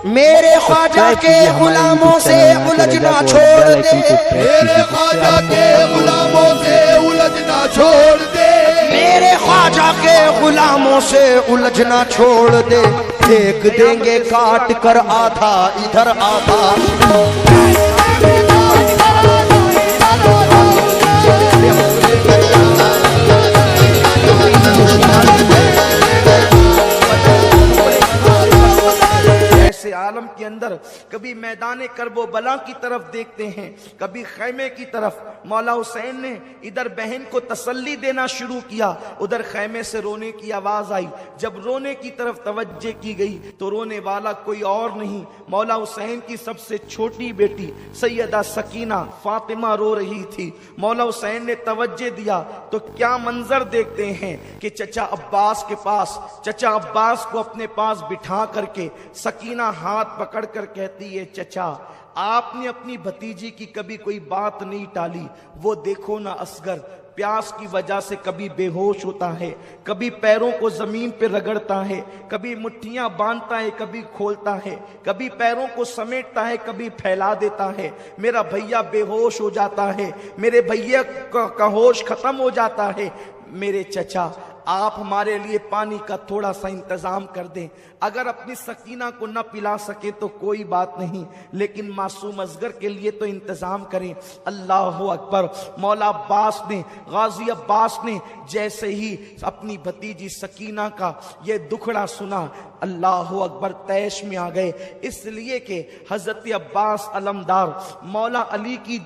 میرے خواجہ کے غلاموں سے الجھنا چھوڑ دے، میرے خواجہ کے غلاموں سے الجھنا چھوڑ دے، میرے خواجہ کے غلاموں سے الجھنا چھوڑ دے، پھینک دیں گے کاٹ کر آدھا ادھر آدھا۔ ایسے عالم کے اندر کبھی میدان کرب و بلا کی طرف دیکھتے ہیں، کبھی خیمے کی طرف۔ مولا حسین نے ادھر بہن کو تسلی دینا شروع کیا، ادھر خیمے سے رونے کی آواز آئی۔ جب رونے کی طرف توجہ کی گئی تو رونے والا کوئی اور نہیں، مولا حسین کی سب سے چھوٹی بیٹی سیدہ سکینہ فاطمہ رو رہی تھی۔ مولا حسین نے توجہ دیا تو کیا منظر دیکھتے ہیں کہ چچا عباس کے پاس، چچا عباس کو اپنے پاس بٹھا کر کے سکینہ ہاتھ پکڑ کر کہتی ہے، چچا آپ نے اپنی بھتیجی کی کبھی کوئی بات نہیں ٹالی، وہ دیکھو نا اصغر پیاس کی وجہ سے کبھی بے ہوش ہوتا ہے، کبھی پیروں کو زمین پہ رگڑتا ہے، کبھی مٹھیاں باندھتا ہے، کبھی کھولتا ہے، کبھی پیروں کو سمیٹتا ہے، کبھی پھیلا دیتا ہے، میرا بھیا بے ہوش ہو جاتا ہے، میرے بھیا کا ہوش ختم ہو جاتا ہے۔ میرے چچا آپ ہمارے لیے پانی کا تھوڑا سا انتظام کر دیں، اگر اپنی سکینہ کو نہ پلا سکے تو کوئی بات نہیں، لیکن معصوم اصغر کے لیے تو انتظام کریں۔ اللہ اکبر۔ مولا عباس نے، غازی عباس نے جیسے ہی اپنی بھتیجی سکینہ کا یہ دکھڑا سنا، اللہ اکبر، طیش میں آ گئے، اس لیے کہ حضرت عباس علمدار مولا علی کی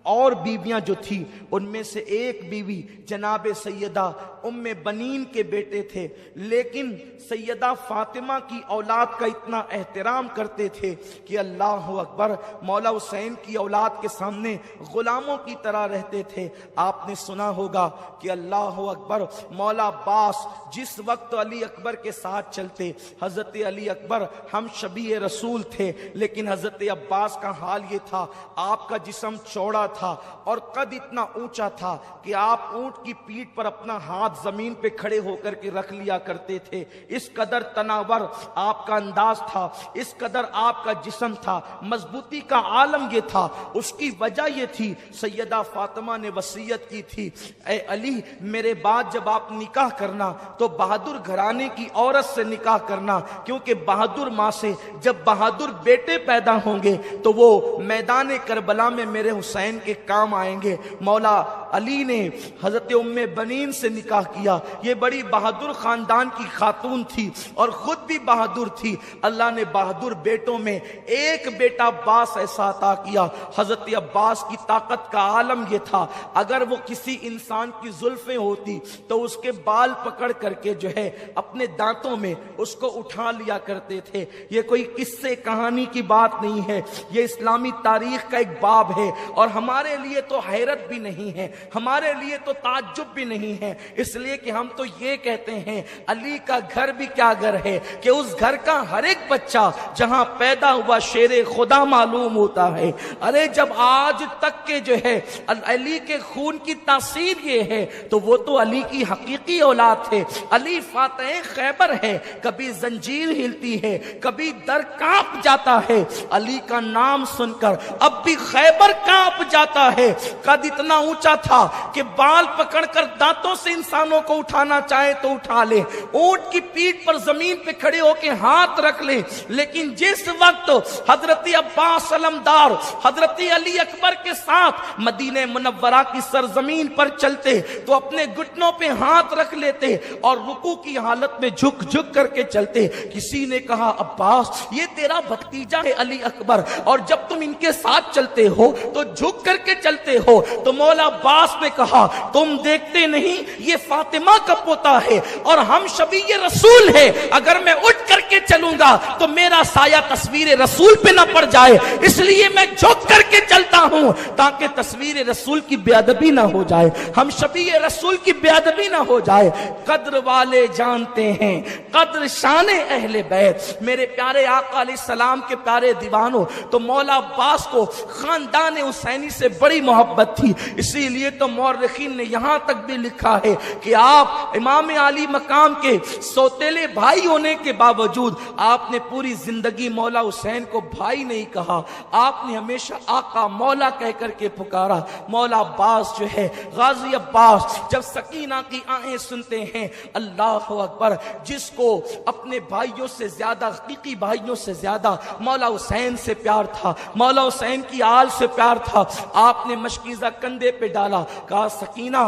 اور بیویاں جو تھی ان میں سے ایک بیوی جناب سیدہ ام بنین کے بیٹے تھے، لیکن سیدہ فاطمہ کی اولاد کا اتنا احترام کرتے تھے کہ اللہ اکبر، مولا حسین کی اولاد کے سامنے غلاموں کی طرح رہتے تھے۔ آپ نے سنا ہوگا کہ اللہ اکبر، مولا عباس جس وقت علی اکبر کے ساتھ چلتے، حضرت علی اکبر ہم شبیہ رسول تھے، لیکن حضرت عباس کا حال یہ تھا، آپ کا جسم چوڑا تھا اور قد اتنا اونچا تھا کہ آپ اونٹ کی پیٹھ پر اپنا ہاتھ زمین پہ کھڑے ہو کر کے رکھ لیا کرتے تھے، اس قدر تناور آپ کا انداز تھا، اس قدر آپ کا جسم تھا، مضبوطی کا عالم یہ تھا۔ اس کی وجہ یہ تھی، سیدہ فاطمہ نے وصیت کی تھی، اے علی میرے بعد جب آپ نکاح کرنا تو بہادر گھرانے کی عورت سے نکاح کرنا، کیونکہ بہادر ماں سے جب بہادر بیٹے پیدا ہوں گے تو وہ میدان کربلا میں میرے حسین کے کام آئیں گے۔ مولا علی نے حضرت ام بنین سے نکاح کیا، یہ بڑی بہادر خاندان کی خاتون تھی اور خود بھی بہادر تھی۔ اللہ نے بہادر بیٹوں میں ایک بیٹا عباس ایسا عطا کیا۔ حضرت عباس کی طاقت کا عالم یہ تھا، اگر وہ کسی انسان کی زلفیں ہوتی تو اس کے بال پکڑ کر کے جو ہے اپنے دانتوں میں اس کو اٹھا لیا کرتے تھے۔ یہ کوئی قصے کہانی کی بات نہیں ہے، یہ اسلامی تاریخ کا ایک باب ہے، اور ہمارے لیے تو حیرت بھی نہیں ہے، ہمارے لیے تو تعجب بھی نہیں ہے، اس لیے کہ ہم تو یہ کہتے ہیں علی کا گھر بھی کیا گھر ہے کہ اس گھر کا ہر ایک بچہ جہاں پیدا ہوا شیر خدا معلوم ہوتا ہے۔ ارے جب آج تک کے جو ہے علی کے خون کی تاثیر یہ ہے تو وہ تو علی کی حقیقی اولاد تھے۔ علی فاتح خیبر ہے، کبھی زنجیر ہلتی ہے، کبھی در کانپ جاتا ہے، علی کا نام سن کر اب بھی خیبر کانپ جاتا ہے۔ قد اتنا اونچا تھا کہ بال پکڑ کر دانتوں سے انسانوں کو اٹھانا چاہے تو اٹھا لے، اونٹ کی پیٹھ پر زمین پہ کھڑے ہو کے ہاتھ رکھ لے، لیکن جس وقت حضرت عباس علمدار حضرت علی اکبر کے ساتھ مدینہ منورہ کی سرزمین پر چلتے تو اپنے گھٹنوں پہ ہاتھ رکھ لیتے اور رکوع کی حالت میں جھک جھک کر کے چلتے۔ کسی نے کہا عباس یہ تیرا بھتیجا ہے علی اکبر، اور جب تم ان کے ساتھ چلتے ہو تو جھک کر کے چلتے ہو۔ تو مولا عباس نے کہا تم دیکھتے نہیں یہ فاطمہ کا پوتا ہے اور ہم شبیہ رسول ہے، اگر میں اٹھ کر کے چلوں گا تو میرا سایہ تصویر رسول پہ نہ پڑ جائے، اس لیے میں جھک کر کے چلتا ہوں تاکہ تصویر رسول کی بے ادبی نہ ہو جائے، ہم شبیہ رسول کی بے ادبی نہ ہو جائے۔ قدر والے جانتے ہیں قدر شان اہل بیت، میرے پیارے آقا علیہ السلام کے پیارے دیوانوں، تو مولا عباس کو خاندان حسینی سے بڑی محبت تھی، اسی لیے لیے تو مورخین نے یہاں تک بھی لکھا ہے کہ آپ امام علی مقام کے سوتیلے بھائی ہونے کے باوجود آپ نے پوری زندگی مولا حسین کو بھائی نہیں کہا، آپ نے ہمیشہ آقا مولا کہہ کر کے پکارا۔ مولا عباس جو ہے، غازی عباس، جب سکینہ کی آہیں سنتے ہیں، اللہ اکبر، جس کو اپنے بھائیوں سے زیادہ، حقیقی بھائیوں سے زیادہ مولا حسین سے پیار تھا، مولا حسین کی آل سے پیار تھا، آپ نے مشکیزہ کندھے پہ ڈالا، کہا سکینہ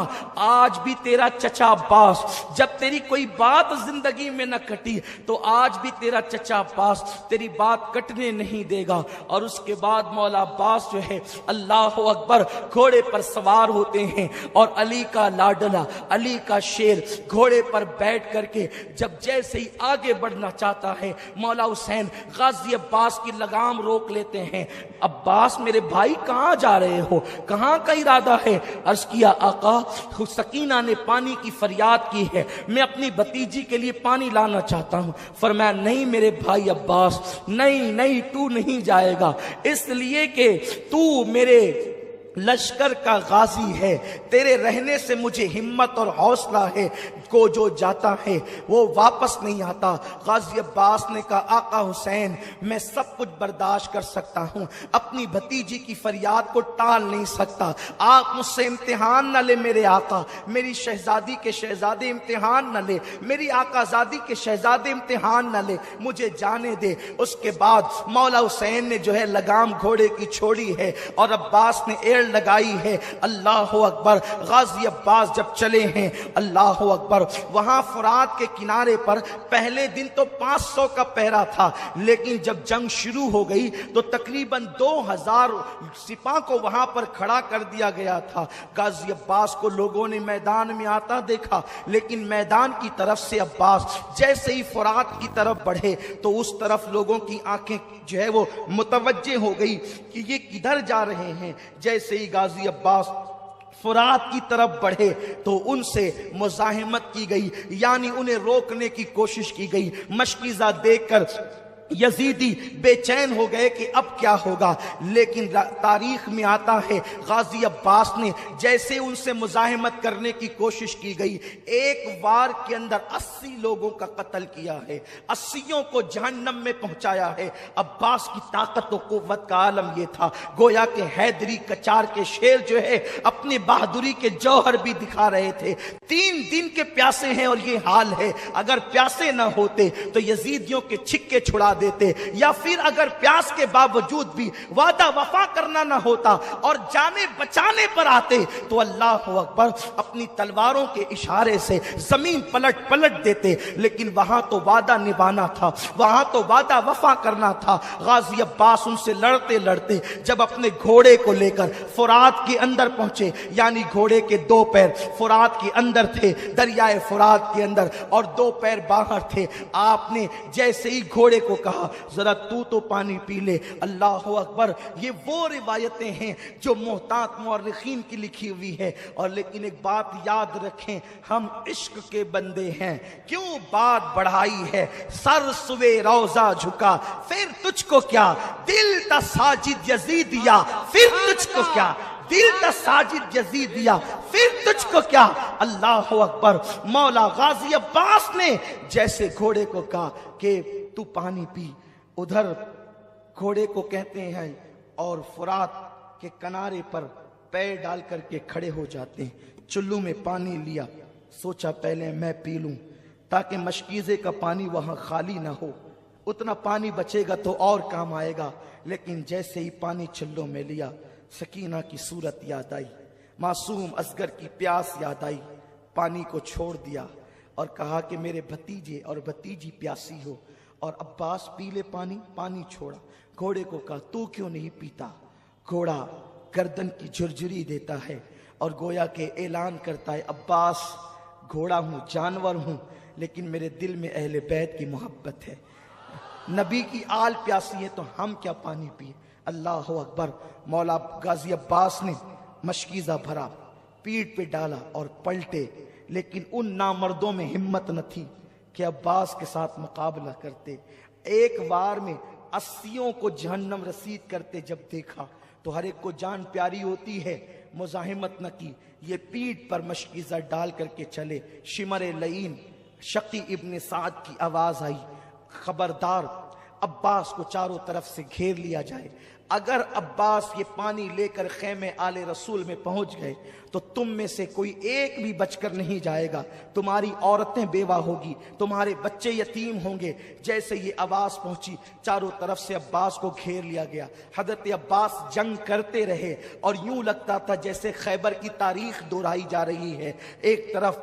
آج بھی تیرا چچا عباس، جب تیری کوئی بات زندگی میں نہ کٹی تو آج بھی تیرا چچا عباس تیری بات کٹنے نہیں دے گا۔ اور اس کے بعد مولا عباس جو ہے، اللہ اکبر، گھوڑے پر سوار ہوتے ہیں اور علی کا لاڈلا، علی کا شیر گھوڑے پر بیٹھ کر کے جب جیسے ہی آگے بڑھنا چاہتا ہے، مولا حسین غازی عباس کی لگام روک لیتے ہیں۔ عباس میرے بھائی کہاں جا رہے ہو، کہاں کا ارادہ ہے؟ عرض کیا آقا سکینہ نے پانی کی فریاد کی ہے، میں اپنی بھتیجی کے لیے پانی لانا چاہتا ہوں۔ فرمایا نہیں میرے بھائی عباس، نہیں تو نہیں جائے گا، اس لیے کہ تو میرے لشکر کا غازی ہے، تیرے رہنے سے مجھے ہمت اور حوصلہ ہے، کو جو جاتا ہے وہ واپس نہیں آتا۔ غازی عباس نے کہا آقا حسین میں سب کچھ برداشت کر سکتا ہوں، اپنی بھتیجی کی فریاد کو ٹال نہیں سکتا، آپ مجھ سے امتحان نہ لے میرے آقا، میری شہزادی کے شہزادے امتحان نہ لے، میری آقا زادی کے شہزادے امتحان نہ لے، مجھے جانے دے۔ اس کے بعد مولا حسین نے جو ہے لگام گھوڑے کی چھوڑی ہے اور عباس نے ایڑ لگائی ہے۔ اللہ اکبر، غازی عباس جب چلے ہیں، اللہ اکبر، وہاں فرات کے کنارے پر پہلے دن تو 500 کا پہرا تھا، لیکن جب جنگ شروع ہو گئی تو تقریباً 2000 سپاہ کو وہاں پر کھڑا کر دیا گیا تھا۔ غازی عباس کو لوگوں نے میدان میں آتا دیکھا، لیکن میدان کی طرف سے عباس جیسے ہی فرات کی طرف بڑھے تو اس طرف لوگوں کی آنکھیں جو ہے وہ متوجہ ہو گئی کہ یہ کدھر جا رہے ہیں۔ جیسے ہی غازی عباس فرات کی طرف بڑھے تو ان سے مزاحمت کی گئی، یعنی انہیں روکنے کی کوشش کی گئی۔ مشکیزہ دیکھ کر یزیدی بے چین ہو گئے کہ اب کیا ہوگا، لیکن تاریخ میں آتا ہے غازی عباس نے جیسے ان سے مزاحمت کرنے کی کوشش کی گئی، ایک وار کے اندر 80 لوگوں کا قتل کیا ہے، 80 کو جہنم میں پہنچایا ہے۔ عباس کی طاقت و قوت کا عالم یہ تھا، گویا کہ حیدری کچار کے شیر جو ہے اپنی بہادری کے جوہر بھی دکھا رہے تھے۔ 3 دن کے پیاسے ہیں اور یہ حال ہے، اگر پیاسے نہ ہوتے تو یزیدیوں کے چھکے چھڑا دیتے، یا پھر اگر پیاس کے باوجود بھی وعدہ وفا کرنا نہ ہوتا اور جانے بچانے پر آتے تو اللہ اکبر اپنی تلواروں کے اشارے سے زمین پلٹ دیتے، لیکن وہاں تو وعدہ نبھانا تھا، وہاں تو وعدہ وفا کرنا تھا۔ غازی عباس ان سے لڑتے لڑتے جب اپنے گھوڑے کو لے کر فرات کے اندر پہنچے، یعنی گھوڑے کے 2 پیر فرات کے اندر تھے، دریائے فرات کے اندر، اور 2 پیر باہر تھے، آپ نے جیسے ہی گھوڑے کو کہا ذرا تو پانی پی لے۔ اللہ اکبر، یہ وہ روایتیں ہیں جو محتاط مورخین کی لکھی ہوئی ہے، اور لیکن ایک بات یاد رکھیں، ہم عشق کے بندے ہیں، کیوں بات بڑھائی ہے، سر سوے روضہ جھکا پھر تجھ کو کیا، دل تا ساجد یزیدیا پھر تجھ کو کیا، دل تا ساجد یزیدیا پھر تجھ کو کیا۔ اللہ اکبر، مولا غازی عباس نے جیسے گھوڑے کو کہا کہ تو پانی پی، ادھر گھوڑے کو کہتے ہیں اور فرات کے کنارے پر پیر ڈال کر کے کھڑے ہو جاتے ہیں۔ چلو میں پانی لیا، سوچا پہلے میں پی لوں تاکہ مشکیزے کا پانی وہاں خالی نہ ہو، اتنا پانی بچے گا تو اور کام آئے گا۔ لیکن جیسے ہی پانی چلو میں لیا، سکینہ کی صورت یاد آئی، معصوم اصغر کی پیاس یاد آئی، پانی کو چھوڑ دیا اور کہا کہ میرے بھتیجے اور بھتیجی پیاسی ہو، اور عباس پی لے پانی، پانی چھوڑا۔ گھوڑے کو کہا تو کیوں نہیں پیتا؟ گھوڑا گردن کی جھرجھری دیتا ہے اور گویا کہ اعلان کرتا ہے عباس گھوڑا ہوں، جانور ہوں، لیکن میرے دل میں اہل بیت کی محبت ہے، نبی کی آل پیاسی ہے تو ہم کیا پانی پیے۔ اللہ اکبر، مولا غازی عباس نے مشکیزہ بھرا، پیٹھ پہ ڈالا اور پلٹے، لیکن ان نامردوں میں ہمت نہ تھی کہ عباس کے ساتھ مقابلہ کرتے۔ ایک وار میں 80 کو جہنم رسید کرتے جب دیکھا تو ہر ایک کو جان پیاری ہوتی ہے، مزاحمت نہ کی، یہ پیٹھ پر مشکیزہ ڈال کر کے چلے۔ شمر لعین شقی ابن سعد کی آواز آئی، خبردار عباس کو چاروں طرف سے گھیر لیا جائے، اگر عباس یہ پانی لے کر خیمے آل رسول میں پہنچ گئے تو تم میں سے کوئی ایک بھی بچ کر نہیں جائے گا، تمہاری عورتیں بیوہ ہوگی، تمہارے بچے یتیم ہوں گے۔ جیسے یہ آواز پہنچی چاروں طرف سے عباس کو گھیر لیا گیا۔ حضرت عباس جنگ کرتے رہے اور یوں لگتا تھا جیسے خیبر کی تاریخ دہرائی جا رہی ہے۔ ایک طرف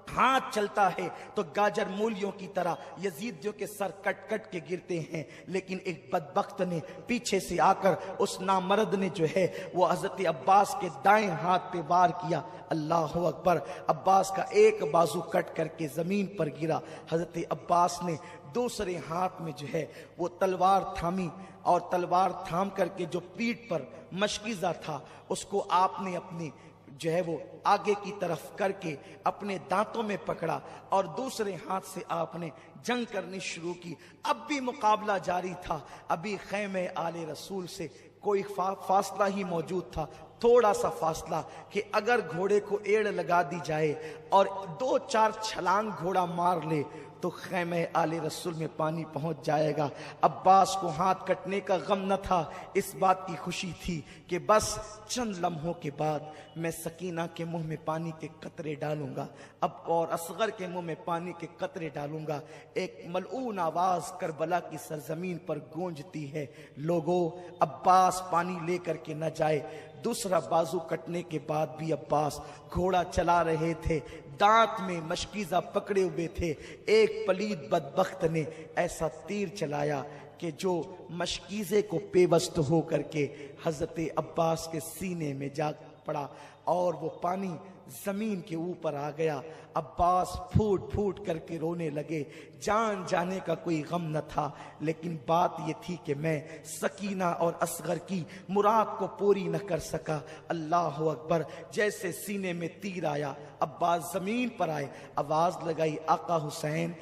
ہاتھ چلتا ہے تو گاجر مولیوں کی طرح یزیدیوں کے سر کٹ کٹ کے گرتے ہیں، لیکن ایک بدبخت نے پیچھے سے آ کر اس نامرد نے جو ہے وہ حضرت عباس کے دائیں ہاتھ پہ وار کیا۔ اللہ اکبر! عباس کا ایک بازو کٹ کر کے زمین پر گرا۔ حضرت عباس نے دوسرے ہاتھ میں جو ہے وہ تلوار تھامی، اور تلوار تھام کر کے جو پیٹھ پر مشکیزہ تھا اس کو آپ نے اپنی جو ہے وہ آگے کی طرف کر کے اپنے دانتوں میں پکڑا، اور دوسرے ہاتھ سے آپ نے جنگ کرنی شروع کی۔ اب بھی مقابلہ جاری تھا، ابھی خیمے آل رسول سے کوئی فاصلہ ہی موجود تھا، تھوڑا سا فاصلہ کہ اگر گھوڑے کو ایڑ لگا دی جائے اور 2-4 چھلانگ گھوڑا مار لے تو خیمہ آل رسول میں پانی پہنچ جائے گا۔ عباس کو ہاتھ کٹنے کا غم نہ تھا، اس بات کی خوشی تھی کہ بس چند لمحوں کے بعد میں سکینہ کے منہ میں پانی کے قطرے ڈالوں گا، اب اور اصغر کے منہ میں پانی کے قطرے ڈالوں گا۔ ایک ملعون آواز کربلا کی سرزمین پر گونجتی ہے، لوگوں عباس پانی لے کر کے نہ جائے۔ دوسرا بازو کٹنے کے بعد بھی عباس گھوڑا چلا رہے تھے، دانت میں مشکیزہ پکڑے ہوئے تھے۔ ایک پلید بدبخت نے ایسا تیر چلایا کہ جو مشکیزے کو پیوست ہو کر کے حضرت عباس کے سینے میں جا پڑا اور وہ پانی زمین کے اوپر آ گیا۔ عباس پھوٹ پھوٹ کر کے رونے لگے، جان جانے کا کوئی غم نہ تھا، لیکن بات یہ تھی کہ میں سکینہ اور اصغر کی مراد کو پوری نہ کر سکا۔ اللہ اکبر! جیسے سینے میں تیر آیا عباس زمین پر آئے، آواز لگائی، آقا حسین،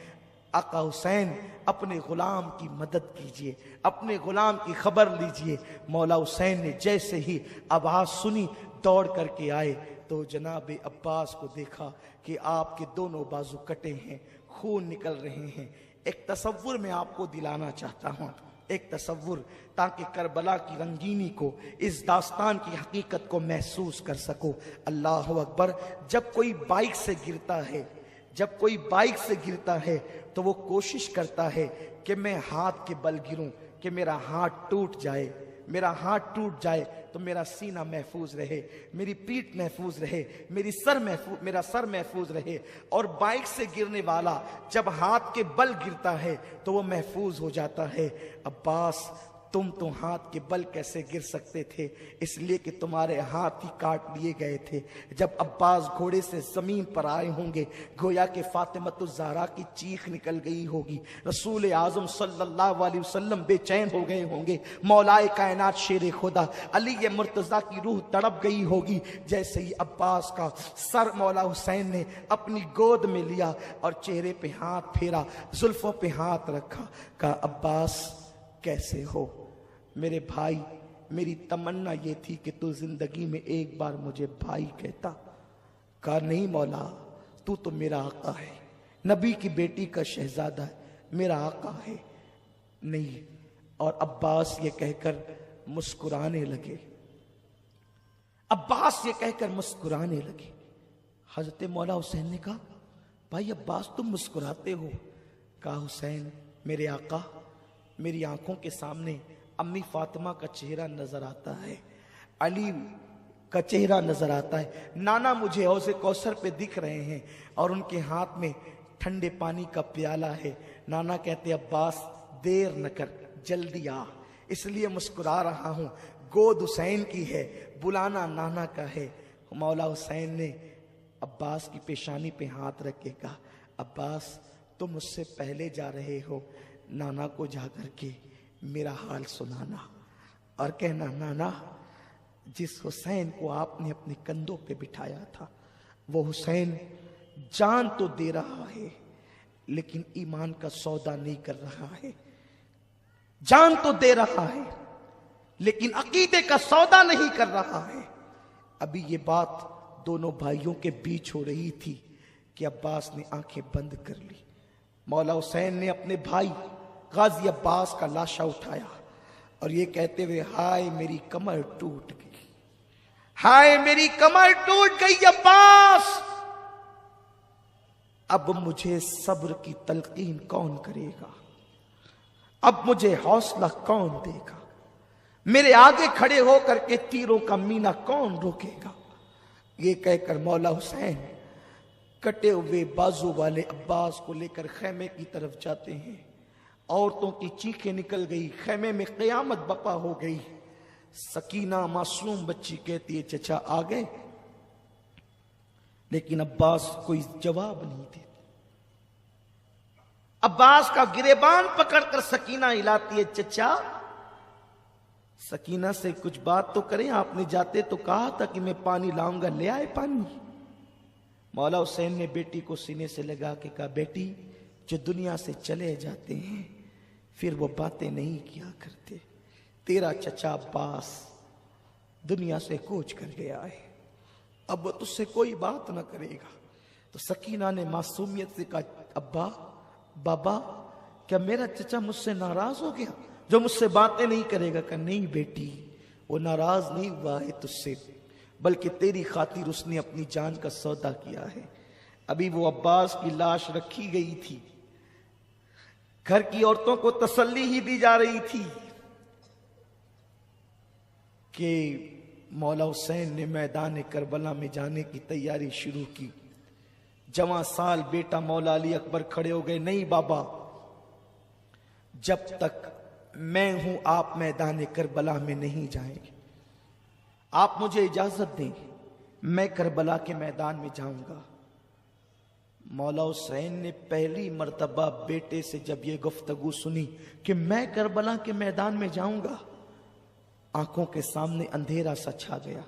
آقا حسین، اپنے غلام کی مدد کیجئے، اپنے غلام کی خبر لیجئے۔ مولا حسین نے جیسے ہی آواز سنی دوڑ کر کے آئے تو جناب عباس کو دیکھا کہ آپ کے دونوں بازو کٹے ہیں، خون نکل رہے ہیں۔ ایک تصور میں آپ کو دلانا چاہتا ہوں، ایک تصور، تاکہ کربلا کی رنگینی کو، اس داستان کی حقیقت کو محسوس کر سکو۔ اللہ اکبر! جب کوئی بائک سے گرتا ہے، جب کوئی بائک سے گرتا ہے تو وہ کوشش کرتا ہے کہ میں ہاتھ کے بل گروں، کہ میرا ہاتھ ٹوٹ جائے، میرا ہاتھ ٹوٹ جائے تو میرا سینہ محفوظ رہے، میری پیٹھ محفوظ رہے، میرا سر محفوظ رہے۔ اور بائک سے گرنے والا جب ہاتھ کے بل گرتا ہے تو وہ محفوظ ہو جاتا ہے۔ عباس، تم تو ہاتھ کے بل کیسے گر سکتے تھے؟ اس لیے کہ تمہارے ہاتھ ہی کاٹ لیے گئے تھے۔ جب عباس گھوڑے سے زمین پر آئے ہوں گے، گویا کہ فاطمۃ الزہرا کی چیخ نکل گئی ہوگی، رسول اعظم صلی اللہ علیہ وسلم بے چین ہو گئے ہوں گے، مولائے کائنات شیر خدا علی مرتضیٰ کی روح تڑپ گئی ہوگی۔ جیسے ہی عباس کا سر مولا حسین نے اپنی گود میں لیا اور چہرے پہ ہاتھ پھیرا، زلفوں پہ ہاتھ رکھا، کہا عباس کیسے ہو میرے بھائی؟ میری تمنا یہ تھی کہ تو زندگی میں ایک بار مجھے بھائی کہتا۔ کہا نہیں مولا، تو میرا آقا ہے، نبی کی بیٹی کا شہزادہ ہے، میرا آقا ہے۔ نہیں، اور عباس یہ کہہ کر مسکرانے لگے، عباس یہ کہہ کر مسکرانے لگے۔ حضرت مولا حسین نے کہا بھائی عباس تم مسکراتے ہو؟ کہا حسین میرے آقا، میری آنکھوں کے سامنے امی فاطمہ کا چہرہ نظر آتا ہے، علی کا چہرہ نظر آتا ہے، نانا مجھے حوض کوثر پہ دکھ رہے ہیں اور ان کے ہاتھ میں ٹھنڈے پانی کا پیالہ ہے۔ نانا کہتے عباس دیر نہ کر، جلدی آ، اس لیے مسکرا رہا ہوں، گود حسین کی ہے، بلانا نانا کا ہے۔ مولا حسین نے عباس کی پیشانی پہ ہاتھ رکھ کے کہا عباس تم مجھ سے پہلے جا رہے ہو، نانا کو جا کر کے میرا حال سنانا اور کہنا نانا جس حسین کو آپ نے اپنے کندھوں پہ بٹھایا تھا وہ حسین جان تو دے رہا ہے لیکن ایمان کا سودا نہیں کر رہا ہے، جان تو دے رہا ہے لیکن عقیدے کا سودا نہیں کر رہا ہے. ابھی یہ بات دونوں بھائیوں کے بیچ ہو رہی تھی کہ عباس نے آنکھیں بند کر لی. مولا حسین نے اپنے بھائی غازی عباس کا لاشا اٹھایا اور یہ کہتے ہوئے ہائے میری کمر ٹوٹ گئی، ہائے میری کمر ٹوٹ گئی عباس، اب مجھے صبر کی تلقین کون کرے گا، اب مجھے حوصلہ کون دے گا، میرے آگے کھڑے ہو کر کے تیروں کا مینا کون روکے گا. یہ کہہ کر مولا حسین کٹے ہوئے بازو والے عباس کو لے کر خیمے کی طرف جاتے ہیں. عورتوں کی چیخیں نکل گئی، خیمے میں قیامت بپا ہو گئی. سکینہ معصوم بچی کہتی ہے چچا آ گئے، لیکن عباس کوئی جواب نہیں دیتے. عباس کا گریبان پکڑ کر سکینہ ہلاتی ہے، چچا سکینہ سے کچھ بات تو کریں، آپ نے جاتے تو کہا تھا کہ میں پانی لاؤں گا، لے آئے پانی. مولا حسین نے بیٹی کو سینے سے لگا کے کہا بیٹی جو دنیا سے چلے جاتے ہیں پھر وہ باتیں نہیں کیا کرتے، تیرا چچا عباس دنیا سے کوچ کر گیا ہے، اب وہ تجھ سے کوئی بات نہ کرے گا. تو سکینہ نے معصومیت سے کہا ابا بابا کیا میرا چچا مجھ سے ناراض ہو گیا جو مجھ سے باتیں نہیں کرے گا؟ کہ نہیں بیٹی وہ ناراض نہیں ہوا ہے تجھ سے، بلکہ تیری خاطر اس نے اپنی جان کا سودا کیا ہے. ابھی وہ عباس کی لاش رکھی گئی تھی، گھر کی عورتوں کو تسلی ہی دی جا رہی تھی کہ مولا حسین نے میدان کربلا میں جانے کی تیاری شروع کی. جوان سال بیٹا مولا علی اکبر کھڑے ہو گئے، نہیں بابا جب تک میں ہوں آپ میدان کربلا میں نہیں جائیں گے، آپ مجھے اجازت دیں میں کربلا کے میدان میں جاؤں گا. مولا حسین نے پہلی مرتبہ بیٹے سے جب یہ گفتگو سنی کہ میں کربلا کے میدان میں جاؤں گا، آنکھوں کے سامنے اندھیرا سا چھا گیا،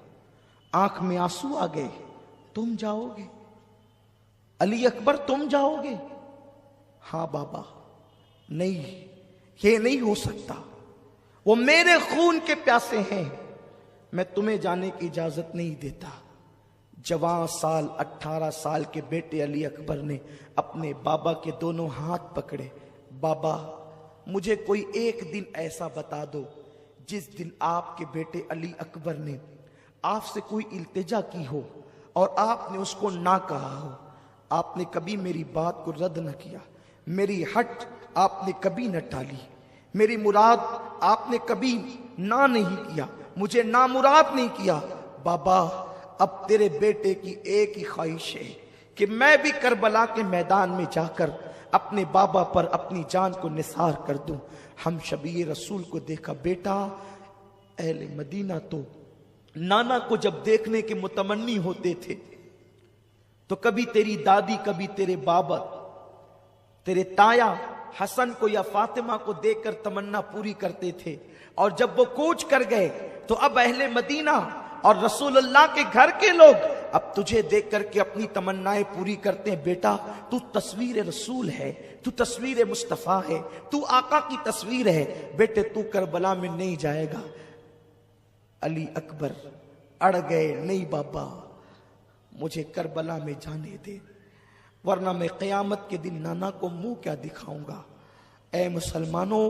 آنکھ میں آنسو آ گئے. تم جاؤ گے علی اکبر، تم جاؤ گے؟ ہاں بابا. نہیں یہ نہیں ہو سکتا، وہ میرے خون کے پیاسے ہیں، میں تمہیں جانے کی اجازت نہیں دیتا. جوان سال 18 سال کے بیٹے علی اکبر نے اپنے بابا کے دونوں ہاتھ پکڑے. بابا مجھے کوئی ایک دن ایسا بتا دو جس دن آپ کے بیٹے علی اکبر نے آپ سے کوئی التجا کی ہو اور آپ نے اس کو نہ کہا ہو. آپ نے کبھی میری بات کو رد نہ کیا، میری ہٹ آپ نے کبھی نہ ٹالی، میری مراد آپ نے کبھی نہ نہیں کیا، مجھے نامراد نہیں کیا. بابا اب تیرے بیٹے کی ایک ہی خواہش ہے کہ میں بھی کربلا کے میدان میں جا کر اپنے بابا پر اپنی جان کو نثار کر دوں. ہم شبیہ رسول کو دیکھا. بیٹا اہل مدینہ تو نانا کو جب دیکھنے کے متمنی ہوتے تھے تو کبھی تیری دادی، کبھی تیرے بابا، تیرے تایا حسن کو یا فاطمہ کو دیکھ کر تمنا پوری کرتے تھے، اور جب وہ کوچ کر گئے تو اب اہل مدینہ اور رسول اللہ کے گھر کے لوگ اب تجھے دیکھ کر کے اپنی تمنائیں پوری کرتے ہیں. بیٹا تو تصویر رسول ہے، تو تصویر مصطفیٰ ہے، تو آقا کی تصویر ہے، بیٹے تو کربلا میں نہیں جائے گا. علی اکبر اڑ گئے، نہیں بابا مجھے کربلا میں جانے دے، ورنہ میں قیامت کے دن نانا کو منہ کیا دکھاؤں گا. اے مسلمانوں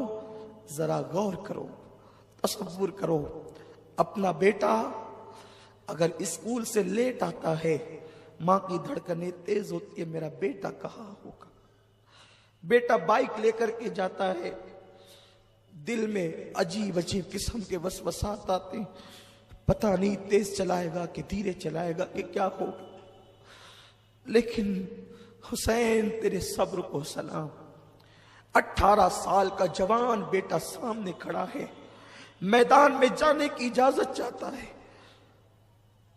ذرا غور کرو، تصور کرو، اپنا بیٹا اگر اسکول سے لیٹ آتا ہے ماں کی دھڑکنیں تیز ہوتی ہے، میرا بیٹا کہاں ہوگا. بیٹا بائک لے کر کے جاتا ہے، دل میں عجیب عجیب قسم کے وسوسات آتے ہیں، پتہ نہیں تیز چلائے گا کہ دھیرے چلائے گا کہ کیا ہوگا. لیکن حسین تیرے صبر کو سلام. 18 سال کا جوان بیٹا سامنے کھڑا ہے، میدان میں جانے کی اجازت چاہتا ہے.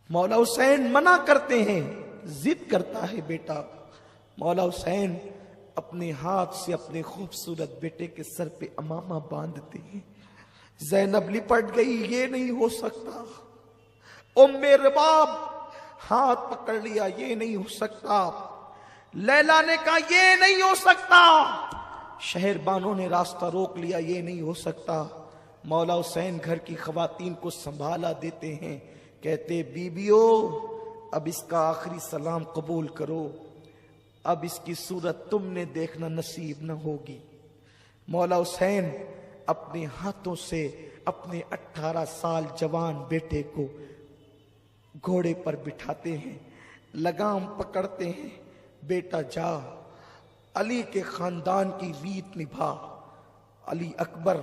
مولا حسین منع کرتے ہیں، ضد کرتا ہے بیٹا. مولا حسین اپنے ہاتھ سے اپنے خوبصورت بیٹے کے سر پہ امامہ باندھتے ہیں. زینب لپٹ گئی، یہ نہیں ہو سکتا. ام رباب ہاتھ پکڑ لیا، یہ نہیں ہو سکتا. لیلا نے کہا یہ نہیں ہو سکتا. شہر بانوں نے راستہ روک لیا، یہ نہیں ہو سکتا. مولا حسین گھر کی خواتین کو سنبھالا دیتے ہیں، کہتے بیبیو اب اس کا آخری سلام قبول کرو، اب اس کی صورت تم نے دیکھنا نصیب نہ ہوگی۔ مولا حسین اپنے ہاتھوں سے اپنے 18 سال جوان بیٹے کو گھوڑے پر بٹھاتے ہیں، لگام پکڑتے ہیں، بیٹا جا علی کے خاندان کی ریت نبھا۔ علی اکبر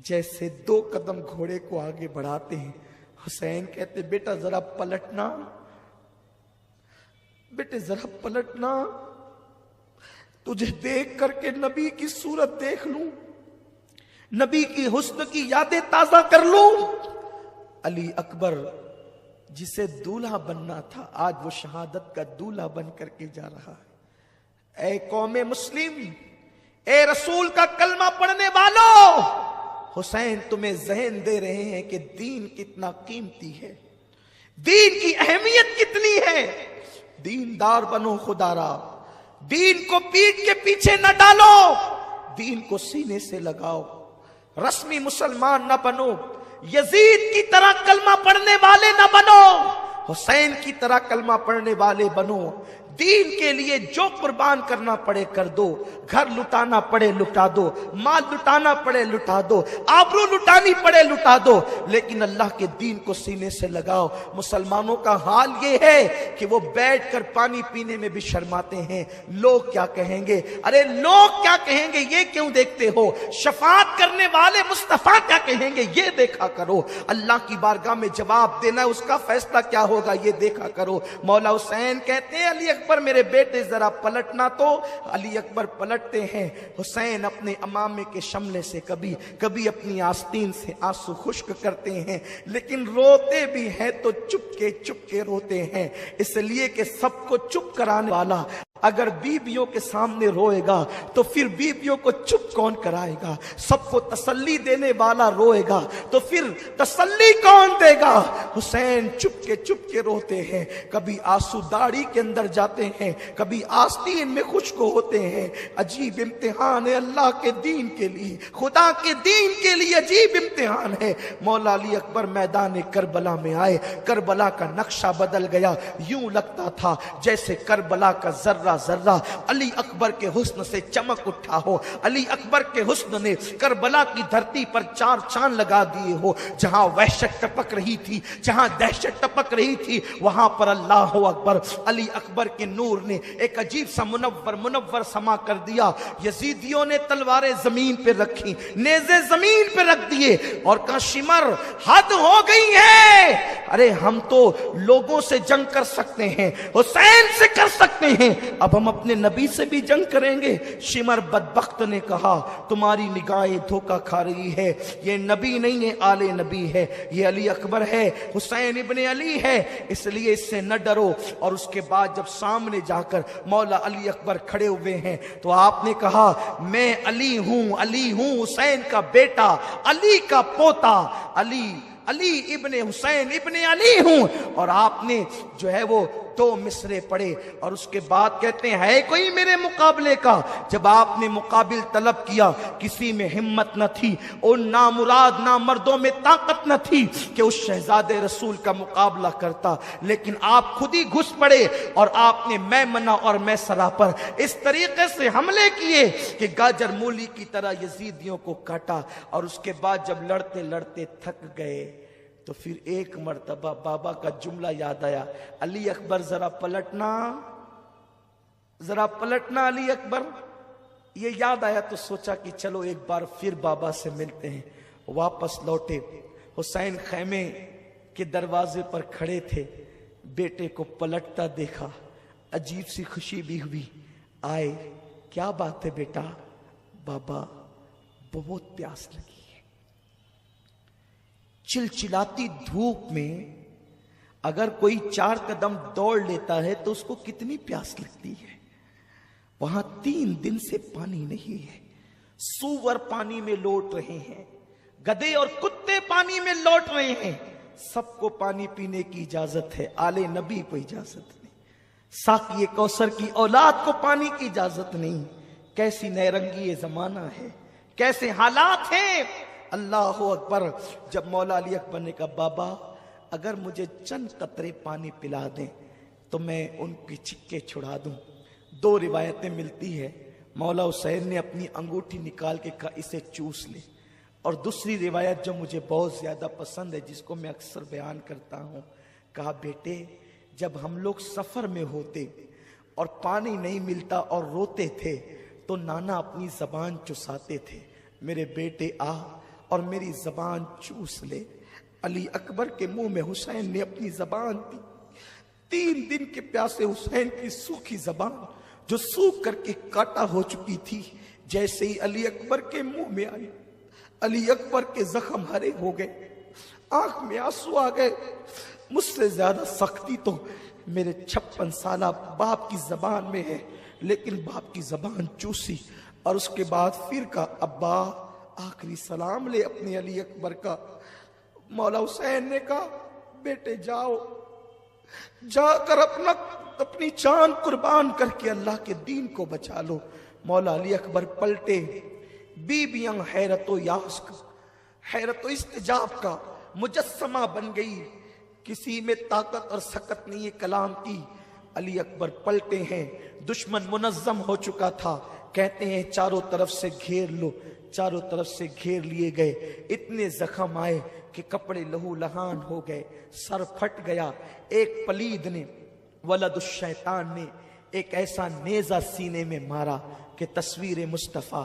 جیسے 2 قدم گھوڑے کو آگے بڑھاتے ہیں، حسین کہتے بیٹا ذرا پلٹنا، بیٹے ذرا پلٹنا، تجھے دیکھ کر کے نبی کی صورت دیکھ لوں، نبی کی حسن کی یادیں تازہ کر لوں۔ علی اکبر جسے دولہا بننا تھا آج وہ شہادت کا دولہا بن کر کے جا رہا ہے۔ اے قوم مسلم، اے رسول کا کلمہ پڑھنے والوں، حسین تمہیں ذہن دے رہے ہیں کہ دین کتنا قیمتی ہے، دین کی اہمیت کتنی ہے۔ دیندار بنو خدا را، دین کو پیٹ کے پیچھے نہ ڈالو، دین کو سینے سے لگاؤ، رسمی مسلمان نہ بنو، یزید کی طرح کلمہ پڑھنے والے نہ بنو، حسین کی طرح کلمہ پڑھنے والے بنو۔ دین کے لیے جو قربان کرنا پڑے کر دو، گھر لٹانا پڑے لٹا دو، مال لٹانا پڑے لٹا دو، آبرو لٹانی پڑے لٹا دو، لیکن اللہ کے دین کو سینے سے لگاؤ۔ مسلمانوں کا حال یہ ہے کہ وہ بیٹھ کر پانی پینے میں بھی شرماتے ہیں، لوگ کیا کہیں گے، ارے لوگ کیا کہیں گے یہ کیوں دیکھتے ہو، شفاعت کرنے والے مصطفیٰ کیا کہیں گے یہ دیکھا کرو، اللہ کی بارگاہ میں جواب دینا اس کا فیصلہ کیا ہوگا یہ دیکھا کرو۔ مولا حسین کہتے ہیں علی اکبر میرے بیٹے ذرا پلٹنا، تو علی اکبر پلٹتے ہیں۔ حسین اپنے امامے کے شملے سے کبھی کبھی اپنی آستین سے آنسو خشک کرتے ہیں، لیکن روتے بھی ہیں تو چپ کے روتے ہیں، اس لیے کہ سب کو چپ کرانے والا اگر بیویوں کے سامنے روئے گا تو پھر بیویوں کو چپ کون کرائے گا، سب کو تسلی دینے والا روئے گا تو پھر تسلی کون دے گا۔ حسین چپ کے روتے ہیں، کبھی آنسو داڑھی کے اندر جاتے ہیں، کبھی آستین میں خشک ہوتے ہیں۔ عجیب امتحان ہے اللہ کے دین کے لیے، خدا کے دین کے لیے عجیب امتحان ہے۔ مولا علی اکبر میدان کربلا میں آئے، کربلا کا نقشہ بدل گیا، یوں لگتا تھا جیسے کربلا کا ذرہ ذرہ علی اکبر کے حسن سے چمک اٹھا ہو، علی اکبر کے حسن نے کربلا کی دھرتی پر 4 چاند لگا دیے ہو، جہاں وحشت ٹپک رہی تھی، جہاں دہشت ٹپک رہی تھی، وہاں پر اللہ اکبر علی اکبر کے نور نے ایک عجیب سا منور سما کر دیا۔ یزیدیوں نے تلواریں زمین پہ رکھی، نیزے زمین پہ رکھ دیے اور کہا شمر حد ہو گئی ہے، ارے ہم تو لوگوں سے جنگ کر سکتے ہیں، حسین سے کر سکتے ہیں، اب ہم اپنے نبی سے بھی جنگ کریں گے۔ شمر بدبخت نے کہا تمہاری نگاہیں دھوکہ کھا رہی ہے، یہ نبی نہیں ہے، آل نبی ہے، یہ علی اکبر ہے، حسین ابن علی ہے، اس لیے اس سے نہ ڈرو۔ اور اس کے بعد جب سامنے جا کر مولا علی اکبر کھڑے ہوئے ہیں تو آپ نے کہا میں علی ہوں حسین کا بیٹا، علی کا پوتا، علی ابن حسین ابن علی ہوں۔ اور آپ نے جو ہے وہ 2 مصرے پڑھے اور اس کے بعد کہتے ہیں ہے کوئی میرے مقابلے کا۔ جب آپ نے مقابل طلب کیا کسی میں ہمت نہ تھی، ان نامراد نامردوں میں طاقت نہ تھی کہ اس شہزادے رسول کا مقابلہ کرتا، لیکن آپ خود ہی گھس پڑے اور آپ نے میمنہ اور میسرہ پر اس طریقے سے حملے کیے کہ گاجر مولی کی طرح یزیدیوں کو کاٹا۔ اور اس کے بعد جب لڑتے لڑتے تھک گئے تو پھر ایک مرتبہ بابا کا جملہ یاد آیا، علی اکبر ذرا پلٹنا علی اکبر۔ یہ یاد آیا تو سوچا کہ چلو ایک بار پھر بابا سے ملتے ہیں۔ واپس لوٹے، حسین خیمے کے دروازے پر کھڑے تھے، بیٹے کو پلٹتا دیکھا، عجیب سی خوشی بھی ہوئی۔ آئے، کیا بات ہے بیٹا؟ بابا بہت پیاس لگی، چلچلاتی دھوپ میں اگر کوئی 4 قدم دوڑ لیتا ہے تو اس کو کتنی پیاس لگتی ہے۔ وہاں 3 دن سے پانی نہیں ہے، سور پانی میں لوٹ رہے ہیں، گدھے اور کتے پانی میں لوٹ رہے ہیں، سب کو پانی پینے کی اجازت ہے، آل نبی کو اجازت نہیں، ساقی کوثر کی اولاد کو پانی کی اجازت نہیں۔ کیسی نیرنگی یہ زمانہ ہے، کیسے حالات ہیں. اللہ اکبر. جب مولا علی اکبر نے کہا بابا اگر مجھے چند قطرے پانی پلا دیں تو میں ان کی چھکے چھڑا دوں. دو روایتیں ملتی ہے. مولا حسین نے اپنی انگوٹھی نکال کے کہا اسے چوس لے. اور دوسری روایت جو مجھے بہت زیادہ پسند ہے, جس کو میں اکثر بیان کرتا ہوں, کہا بیٹے جب ہم لوگ سفر میں ہوتے اور پانی نہیں ملتا اور روتے تھے تو نانا اپنی زبان چساتے تھے. میرے بیٹے آ اور میری زبان چوس لے. علی اکبر کے منہ میں حسین نے اپنی زبان دی. 3 دن کے پیاسے حسین کی سوکھی زبان جو سوکھ کر کے کاٹا ہو چکی تھی, جیسے ہی علی اکبر کے منہ میں آئی, علی اکبر کے زخم ہرے ہو گئے, آنکھ میں آنسو آ گئے. مجھ سے زیادہ سختی تو میرے 56 سالہ باپ کی زبان میں ہے, لیکن باپ کی زبان چوسی. اور اس کے بعد پھر کہا ابا آخری سلام لے اپنے علی اکبر کا. مولا حسین نے کہا بیٹے جاؤ, جا کر اپنی جان قربان کر کے اللہ کے دین کو بچا لو. مولا علی اکبر پلٹے. بیویاں حیرت و یاس کا, حیرت و استجاب کا مجسمہ بن گئی. کسی میں طاقت اور سکت نہیں ہے کلام کی. علی اکبر پلٹے ہیں. دشمن منظم ہو چکا تھا. کہتے ہیں چاروں طرف سے گھیر لو. چاروں طرف سے گھیر لیے گئے. اتنے زخم آئے کہ کپڑے لہو لہان ہو گئے, سر پھٹ گیا. ایک پلید نے, ولد الشیطان نے, ایک ایسا نیزہ سینے میں مارا کہ تصویر مصطفیٰ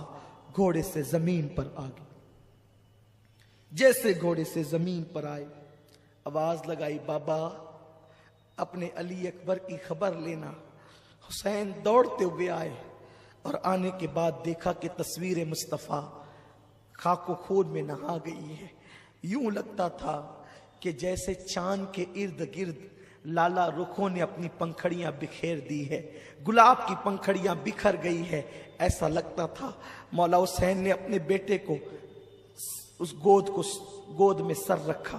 گھوڑے سے زمین پر آ گئی. جیسے گھوڑے سے زمین پر آئے, آواز لگائی بابا اپنے علی اکبر کی خبر لینا. حسین دوڑتے ہوئے آئے اور آنے کے بعد دیکھا کہ تصویر مصطفیٰ خاک و خون میں نہا گئی ہے. یوں لگتا تھا کہ جیسے چاند کے ارد گرد لالا رخوں نے اپنی پنکھڑیاں بکھیر دی ہے, گلاب کی پنکھڑیاں بکھر گئی ہے, ایسا لگتا تھا. مولا حسین نے اپنے بیٹے کو اس گود میں سر رکھا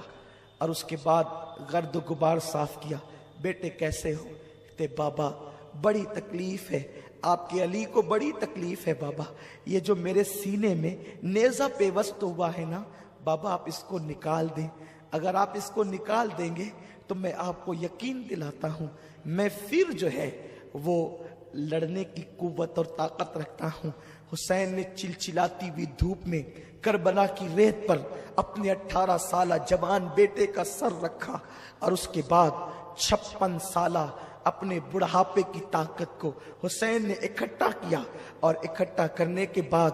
اور اس کے بعد گرد و غبار صاف کیا. بیٹے کیسے ہو؟ کہتے بابا بڑی تکلیف ہے, آپ کے علی کو بڑی تکلیف ہے بابا. یہ جو میرے سینے میں نیزہ پیوست ہوا ہے نا بابا, آپ اس کو نکال دیں. اگر آپ اس کو نکال دیں گے تو میں آپ کو یقین دلاتا ہوں میں پھر جو ہے وہ لڑنے کی قوت اور طاقت رکھتا ہوں. حسین نے چلچلاتی ہوئی دھوپ میں کربلا کی ریت پر اپنے 18 سالہ جوان بیٹے کا سر رکھا اور اس کے بعد 56 سالہ اپنے بڑھاپے کی طاقت کو حسین نے اکٹھا کیا. اور اکٹھا کرنے کے بعد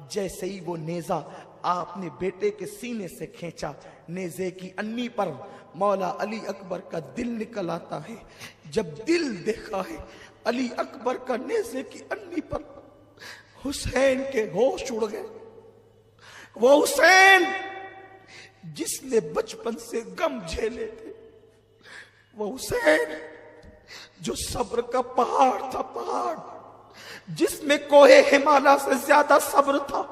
جیسے ہی وہ نیزہ آپ نے بیٹے کے سینے سے کھینچا, نیزے کی انی پر مولا علی اکبر کا دل نکل آتا ہے. جب دل دیکھا ہے علی اکبر کا نیزے کی انی پر, حسین کے ہوش اڑ گئے. وہ حسین جس نے بچپن سے غم جھیلے تھے, وہ حسین جو صبر کا پہاڑ تھا, پہاڑ جس میں کوہ ہمالیہ سے زیادہ صبر تھا,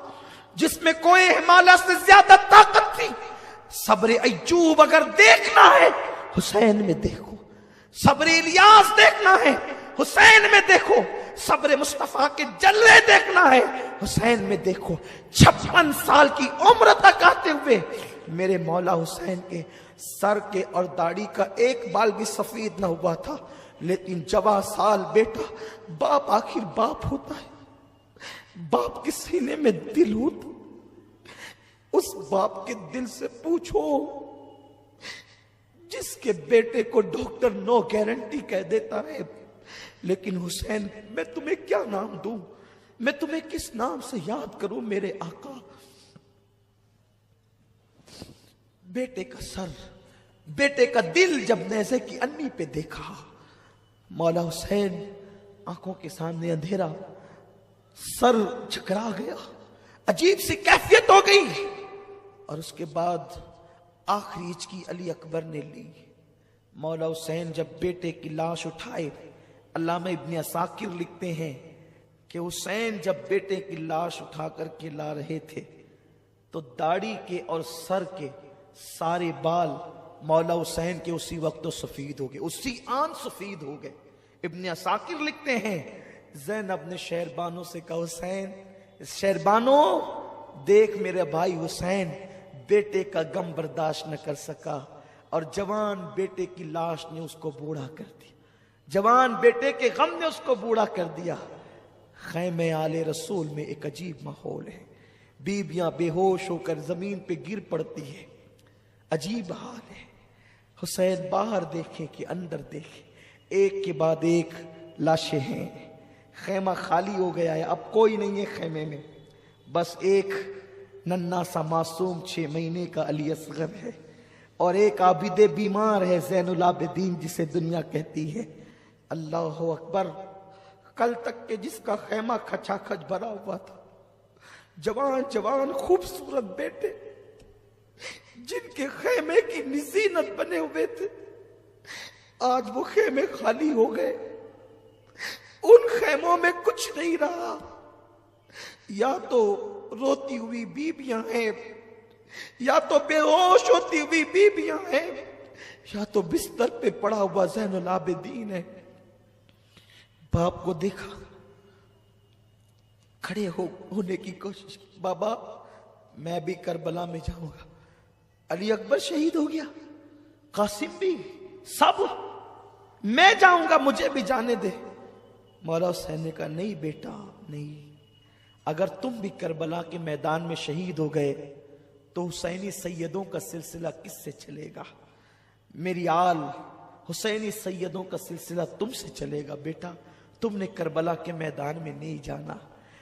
جس میں کوہ ہمالیہ سے زیادہ طاقت تھی. صبر ایوب اگر دیکھنا ہے حسین میں دیکھو, صبر الیاس دیکھنا ہے حسین میں دیکھو, صبر مصطفیٰ کے جلوے دیکھنا ہے حسین میں دیکھو. 56 سال کی عمر تک آتے ہوئے میرے مولا حسین کے سر کے اور داڑھی کا ایک بال بھی سفید نہ ہوا تھا. لیکن جوان سال بیٹا, باپ آخر باپ ہوتا ہے, باپ کے سینے میں دل ہوتا. اس باپ کے دل سے پوچھو جس کے بیٹے کو ڈاکٹر نو گارنٹی کہہ دیتا ہے. لیکن حسین میں تمہیں کیا نام دوں, میں تمہیں کس نام سے یاد کروں میرے آقا. بیٹے کا سر, بیٹے کا دل جب نیزے کی انی پہ دیکھا, مولا حسین آنکھوں کے سامنے اندھیرا, سر جھکرا گیا, عجیب سی کیفیت ہو گئی. اور اس کے بعد آخری ہچکی علی اکبر نے لی. مولا حسین جب بیٹے کی لاش اٹھائے, علامہ ابن عساکر لکھتے ہیں کہ حسین جب بیٹے کی لاش اٹھا کر کے لا رہے تھے تو داڑھی کے اور سر کے سارے بال مولا حسین کے اسی وقت تو سفید ہو گئے, اسی آن سفید ہو گئے. ابن عساکر لکھتے ہیں زینب نے شہربانوں سے کہا حسین, شہربانوں دیکھ میرے بھائی حسین بیٹے کا غم برداشت نہ کر سکا اور جوان بیٹے کی لاش نے اس کو بوڑھا کر دیا، جوان بیٹے کے غم نے اس کو بوڑھا کر دیا۔ خیمے آل رسول میں ایک عجیب ماحول ہے، بیویاں بے ہوش ہو کر زمین پہ گر پڑتی ہے، عجیب حال ہے۔ حسین باہر دیکھیں کہ اندر دیکھیں، ایک کے بعد ایک لاشیں ہیں، خیمہ خالی ہو گیا ہے، اب کوئی نہیں ہے خیمے میں، بس ایک ننھا سا معصوم 6 مہینے کا علی اصغر ہے، اور ایک عابد بیمار ہے زین العابدین جسے دنیا کہتی ہے۔ اللہ اکبر، کل تک کے جس کا خیمہ کھچا کھچ بھرا ہوا تھا، جوان جوان خوبصورت بیٹے جن کے خیمے کی نزینت بنے ہوئے تھے، آج وہ خیمے خالی ہو گئے، ان خیموں میں کچھ نہیں رہا، یا تو روتی ہوئی بیویاں ہیں، یا تو بے ہوش ہوتی ہوئی بیویاں ہیں، یا تو بستر پہ پڑا ہوا زین العابدین ہے۔ باپ کو دیکھا، کھڑے ہونے کی کوشش کی، بابا میں بھی کربلا میں جاؤں گا، علی اکبر شہید ہو گیا، قاسم بھی، سب، میں جاؤں گا، مجھے بھی جانے دے۔ مولا حسین نے کہا نہیں بیٹا نہیں، اگر تم بھی کربلا کے میدان میں شہید ہو گئے تو حسینی سیدوں کا سلسلہ کس سے چلے گا؟ میری آل حسینی سیدوں کا سلسلہ تم سے چلے گا بیٹا، تم نے کربلا کے میدان میں نہیں جانا،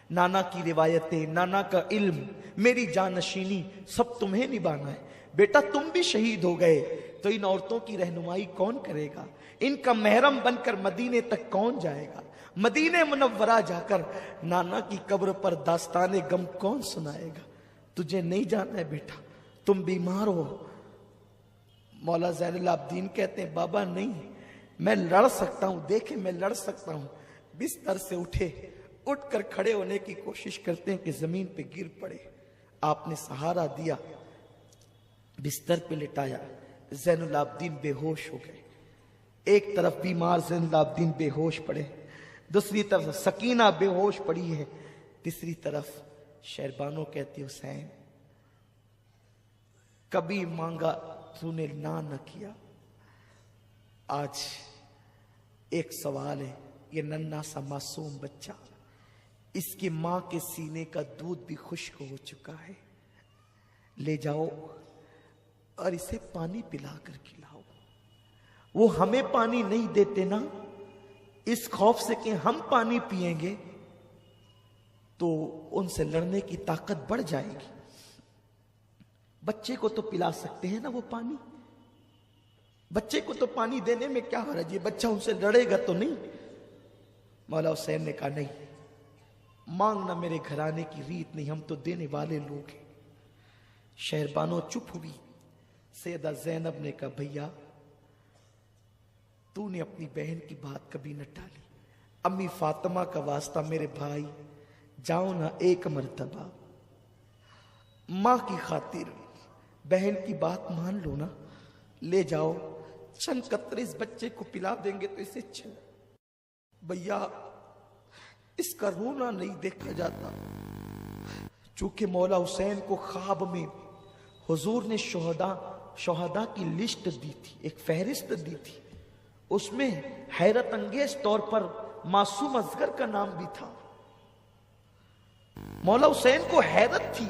نانا کی روایتیں، نانا کا علم، میری جانشینی سب تمہیں نبھانا ہے بیٹا، تم بھی شہید ہو گئے تو ان عورتوں کی رہنمائی کون کرے گا؟ ان کا محرم بن کر مدینے تک کون جائے گا؟ مدینے منورہ جا کر نانا کی قبر پر داستان غم کون سنائے گا؟ تجھے نہیں جانا ہے بیٹا، تم بیمار ہو۔ مولا زین العابدین کہتے ہیں بابا نہیں، میں لڑ سکتا ہوں، دیکھیں میں لڑ سکتا ہوں۔ بستر سے اٹھے، اٹھ کر کھڑے ہونے کی کوشش کرتے ہیں کہ زمین پہ گر پڑے، آپ نے سہارا دیا، بستر پہ لٹایا، زین العابدین بے ہوش ہو گئے، ایک طرف بیمار زین العابدین بے ہوش پڑے، دوسری طرف سکینہ بے ہوش پڑی ہے، تیسری طرف شہربانو کہتی حسین کبھی مانگا تو نے نہ کیا، آج ایک سوال ہے، یہ ننھا سا معصوم بچہ، اس کی ماں کے سینے کا دودھ بھی خشک ہو چکا ہے، لے جاؤ اور اسے پانی پلا کر کھلاؤ۔ وہ ہمیں پانی نہیں دیتے نا، اس خوف سے کہ ہم پانی پیئیں گے تو ان سے لڑنے کی طاقت بڑھ جائے گی۔ بچے کو تو پلا سکتے ہیں نا وہ پانی، بچے کو تو پانی دینے میں کیا حرج ہے، بچہ ان سے لڑے گا تو نہیں۔ مولا حسین نے کہا نہیں، مانگنا میرے گھرانے کی ریت نہیں، ہم تو دینے والے لوگ ہیں۔ شہربانو چپ ہوئی، سیدہ زینب نے کہا بھیا تو نے اپنی بہن کی بات کبھی نہ ٹالی، امی فاطمہ کا واسطہ میرے بھائی جاؤ نا ایک مرتبہ، ماں کی خاطر بہن کی بات مان لو نا، لے جاؤ، چند قطرے اس بچے کو پلا دیں گے تو اسے اچھا۔ بھیا اس کا رونا نہیں دیکھا جاتا، چونکہ مولا حسین کو خواب میں حضور نے شہداء کی لسٹ دی تھی، ایک فہرست دی تھی، اس میں حیرت انگیز طور پر معصوم اصغر کا نام بھی تھا۔ مولا حسین کو حیرت تھی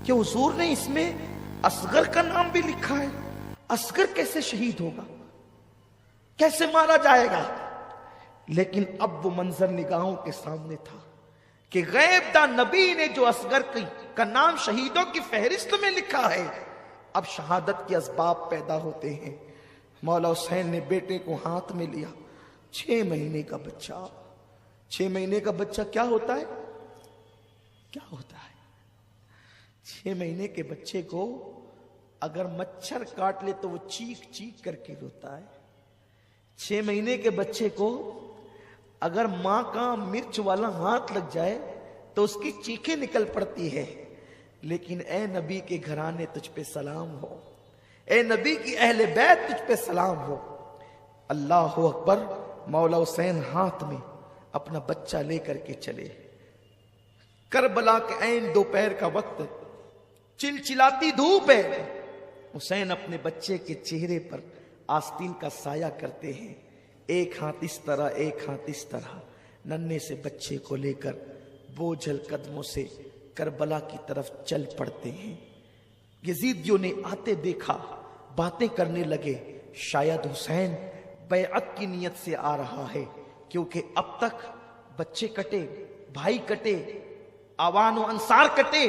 کہ حضور نے اس میں اصغر کا نام بھی لکھا ہے، اصغر کیسے شہید ہوگا، کیسے مارا جائے گا؟ لیکن اب وہ منظر نگاہوں کے سامنے تھا کہ غیب دا نبی نے جو اصغر کا نام شہیدوں کی فہرست میں لکھا ہے، اب شہادت کے اسباب پیدا ہوتے ہیں۔ مولا حسین نے بیٹے کو ہاتھ میں لیا، 6 مہینے کا بچہ، 6 مہینے کا بچہ کیا ہوتا ہے؟ کیا ہوتا ہے 6 مہینے کے بچے کو اگر مچھر کاٹ لے تو وہ چیخ چیخ کر کے روتا ہے۔ 6 مہینے کے بچے کو اگر ماں کا مرچ والا ہاتھ لگ جائے تو اس کی چیخیں نکل پڑتی ہے۔ لیکن اے نبی کے گھرانے تجھ پہ سلام ہو، اے نبی کی اہل بیت تجھ پہ سلام ہو۔ اللہ اکبر، مولا حسین ہاتھ میں اپنا بچہ لے کر کے چلے، کربلا کے عین دوپہر کا وقت، چلچلاتی دھوپ ہے، حسین اپنے بچے کے چہرے پر آستین کا سایہ کرتے ہیں، ایک ہاتھ اس طرح ایک ہاتھ اس طرح، ننھے سے بچے کو لے کر بوجھل قدموں سے کربلا کی طرف چل پڑتے ہیں۔ یزیدیوں نے آتے دیکھا، باتیں کرنے لگے، شاید حسین بیعت کی نیت سے آ رہا ہے، کیونکہ اب تک بچے کٹے، بھائی کٹے، آوان و انصار کٹے،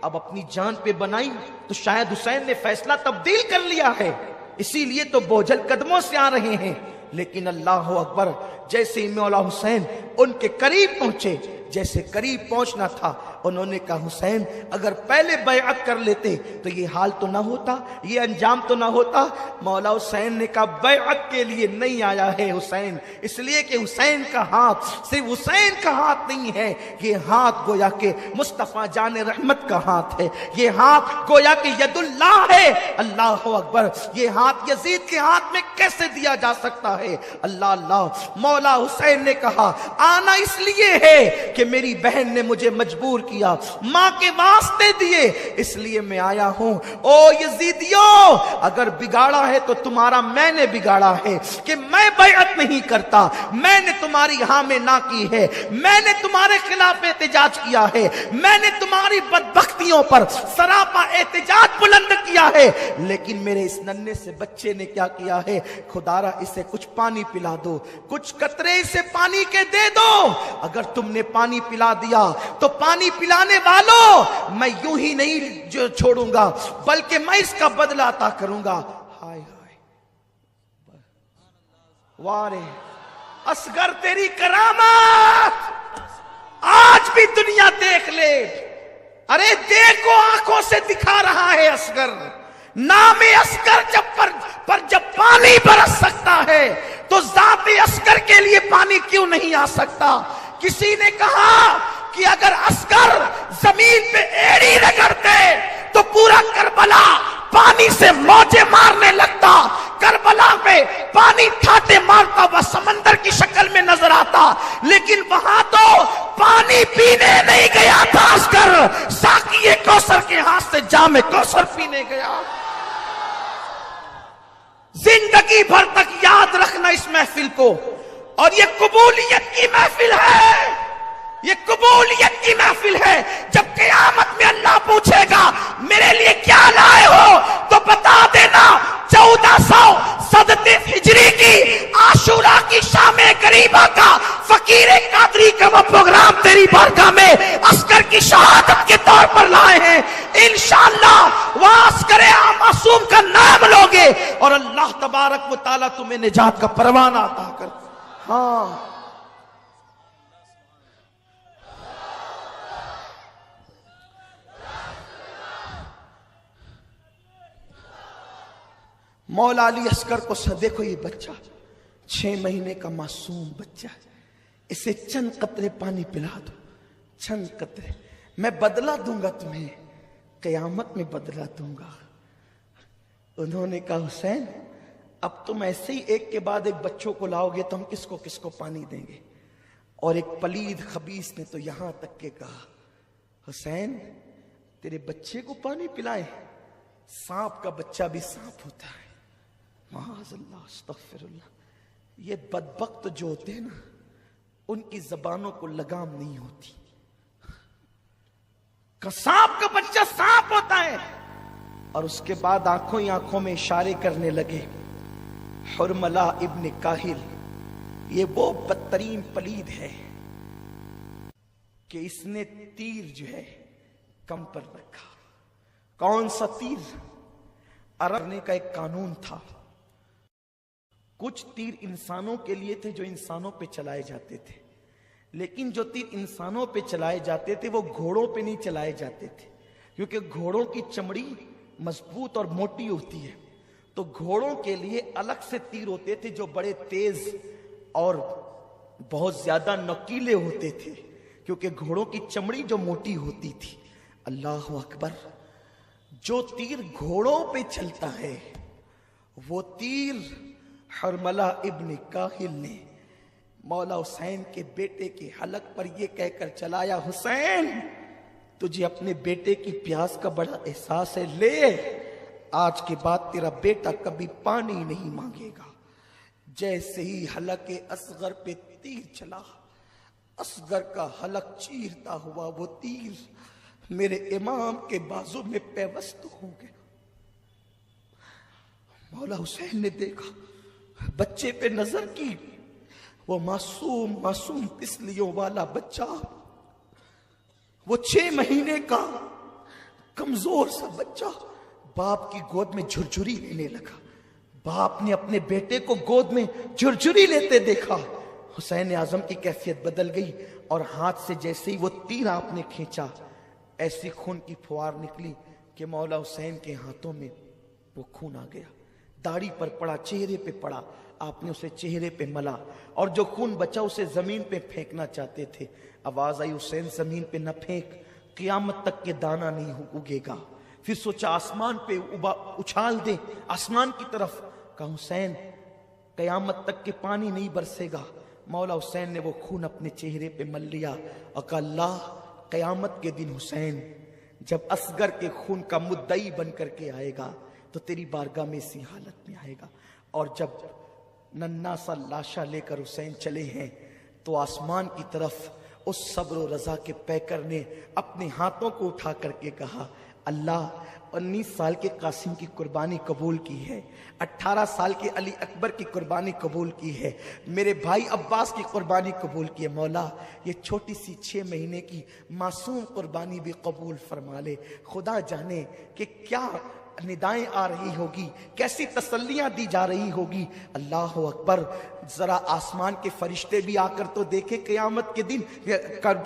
اب اپنی جان پہ بنائی تو شاید حسین نے فیصلہ تبدیل کر لیا ہے، اسی لیے تو بوجھل قدموں سے آ رہے ہیں۔ لیکن اللہ اکبر، جیسے ہی مولا حسین ان کے قریب پہنچے، جیسے قریب پہنچنا تھا، انہوں نے کہا حسین اگر پہلے بیعت کر لیتے تو یہ حال تو نہ ہوتا، یہ انجام تو نہ ہوتا۔ مولا حسین نے کہا بیعت کے لیے نہیں آیا ہے حسین، اس لیے کہ حسین کا ہاتھ صرف حسین کا ہاتھ نہیں ہے، یہ ہاتھ گویا کہ مصطفیٰ جان رحمت کا ہاتھ ہے، یہ ہاتھ گویا کہ ید اللہ ہے۔ اللہ اکبر، یہ ہاتھ یزید کے ہاتھ میں کیسے دیا جا سکتا ہے؟ اللہ اللہ۔ مولا حسین نے کہا آنا اس لیے ہے کہ میری بہن نے مجھے مجبور کیا، ماں کے واسطے دیے، اس لیے میں آیا ہوں۔ او یزیدیوں، اگر بگاڑا ہے تو تمہارا میں نے بگاڑا ہے کہ میں بیعت نہیں کرتا، میں نے تمہاری ہاں میں نہ کی ہے، میں نے تمہارے خلاف احتجاج کیا ہے، میں نے تمہاری بدبختیوں پر سراپا احتجاج بلند کیا ہے، لیکن میرے اس ننھے سے بچے نے کیا کیا ہے؟ خدارا اسے کچھ پانی پلا دو، کچھ قطرے اسے پانی کے دے دو۔ اگر تم نے پانی پلا دیا تو پانی پلانے والوں میں یوں ہی نہیں جو چھوڑوں گا، بلکہ میں اس کا بدلہ عطا کروں گا۔ ہائے ہائے، وارے اصغر تیری کرامت آج بھی دنیا دیکھ لے۔ ارے دیکھو آنکھوں سے دکھا رہا ہے اصغر، نام اصغر جب پانی برس سکتا ہے تو ذات اصغر کے لیے پانی کیوں نہیں آ سکتا؟ کسی نے کہا کہ اگر اصغر زمین پہ ایڑی رگڑتے تو پورا کربلا پانی سے موجیں مارنے لگتا، کربلا میں پانی ٹھاٹے مارتا ہوا سمندر کی شکل میں نظر آتا، لیکن وہاں تو پانی پینے نہیں گیا تھا اصغر، ساقی کوثر کے ہاتھ سے جام کوثر پینے گیا۔ زندگی بھر تک یاد رکھنا اس محفل کو، اور یہ قبولیت کی محفل ہے، یہ قبولیت کی محفل ہے۔ جب قیامت میں اللہ پوچھے گا میرے لیے کیا لائے ہو تو بتا دینا 1400 ہجری کی عاشورہ کی شام قریبہ کا فقیر قادری کا وہ پروگرام تیری بارگاہ میں اصغر کی شہادت کے طور پر لائے ہیں۔ انشاءاللہ وہاں اصغر معصوم کا نام لوگے اور اللہ تبارک و تعالیٰ تمہیں نجات کا پروانہ عطا کر۔ ہاں مولا علی اصغر کو دیکھو، یہ بچہ 6 مہینے کا معصوم بچہ، اسے چند قطرے پانی پلا دو، چند قطرے، میں بدلہ دوں گا تمہیں، قیامت میں بدلہ دوں گا۔ انہوں نے کہا حسین اب تم ایسے ہی ایک کے بعد ایک بچوں کو لاؤ گے تو ہم کس کو پانی دیں گے؟ اور ایک پلید خبیث نے تو یہاں تک کہ کہا حسین تیرے بچے کو پانی پلائے؟ سانپ کا بچہ بھی سانپ ہوتا ہے، معاذ اللہ، استغفر اللہ۔ یہ بدبخت جو ہوتے ہیں نا، ان کی زبانوں کو لگام نہیں ہوتی، سانپ کا بچہ سانپ ہوتا ہے۔ اور اس کے بعد آنکھوں ہی آنکھوں میں اشارے کرنے لگے۔ حرملہ ابن کاہل یہ وہ بدترین پلید ہے کہ اس نے تیر جو ہے کم پر رکھا۔ کون سا تیر؟ ارنے کا ایک قانون تھا، کچھ تیر انسانوں کے لیے تھے جو انسانوں پہ چلائے جاتے تھے، لیکن جو تیر انسانوں پہ چلائے جاتے تھے وہ گھوڑوں پہ نہیں چلائے جاتے تھے، کیونکہ گھوڑوں کی چمڑی مضبوط اور موٹی ہوتی ہے، تو گھوڑوں کے لیے الگ سے تیر ہوتے تھے جو بڑے تیز اور بہت زیادہ نوکیلے ہوتے تھے، کیونکہ گھوڑوں کی چمڑی جو موٹی ہوتی تھی۔ اللہ اکبر، جو تیر گھوڑوں پہ چلتا ہے وہ تیر حرملہ ابن کاہل نے مولا حسین کے بیٹے کے حلق پر یہ کہہ کر چلایا، حسین تجھے اپنے بیٹے کی پیاس کا بڑا احساس ہے، لے آج کے بعد تیرا بیٹا کبھی پانی نہیں مانگے گا۔ جیسے ہی حلق اصغر پہ تیر چلا، اصغر کا حلق چیرتا ہوا وہ تیر میرے امام کے بازو میں پیوست ہو گیا۔ مولا حسین نے دیکھا، بچے پہ نظر کی، وہ معصوم پسلیوں والا بچہ، وہ 6 مہینے کا کمزور سا بچہ باپ کی گود میں جھرجھری لینے لگا۔ باپ نے اپنے بیٹے کو گود میں جھرجھری لیتے دیکھا، حسین اعظم کی کیفیت بدل گئی، اور ہاتھ سے جیسے ہی وہ تیر آپ نے کھینچا، ایسی خون کی پھوار نکلی کہ مولا حسین کے ہاتھوں میں وہ خون آ گیا، داڑھی پر پڑا، چہرے پہ پڑا، آپ نے اسے چہرے پہ ملا، اور جو خون بچا اسے زمین پہ پھینکنا چاہتے تھے۔ آواز آئی، حسین زمین پہ نہ پھینک، قیامت تک کے دانہ نہیں اگے گا۔ پھر سوچا آسمان پہ اچھال دے، آسمان کی طرف، کہا حسین قیامت تک کے پانی نہیں برسے گا۔ مولا حسین نے وہ خون اپنے چہرے پہ مل لیا اور کہا اللہ قیامت کے دن حسین جب اصغر کے خون کا مدعی بن کر کے آئے گا تو تیری بارگاہ میں اسی حالت میں آئے گا۔ اور جب ننھا سا لاشا لے کر حسین چلے ہیں تو آسمان کی طرف اس صبر و رضا کے پیکر نے اپنے ہاتھوں کو اٹھا کر کے کہا اللہ 19 سال کے قاسم کی قربانی قبول کی ہے، 18 سال کے علی اکبر کی قربانی قبول کی ہے، میرے بھائی عباس کی قربانی قبول کی ہے، مولا یہ چھوٹی سی 6 مہینے کی معصوم قربانی بھی قبول فرما لے۔ خدا جانے کہ کیا ندائیں آ رہی ہوگی، کیسی تسلیاں دی جا رہی ہوگی۔ اللہ اکبر، ذرا آسمان کے فرشتے بھی آ کر تو دیکھیں قیامت کے دن،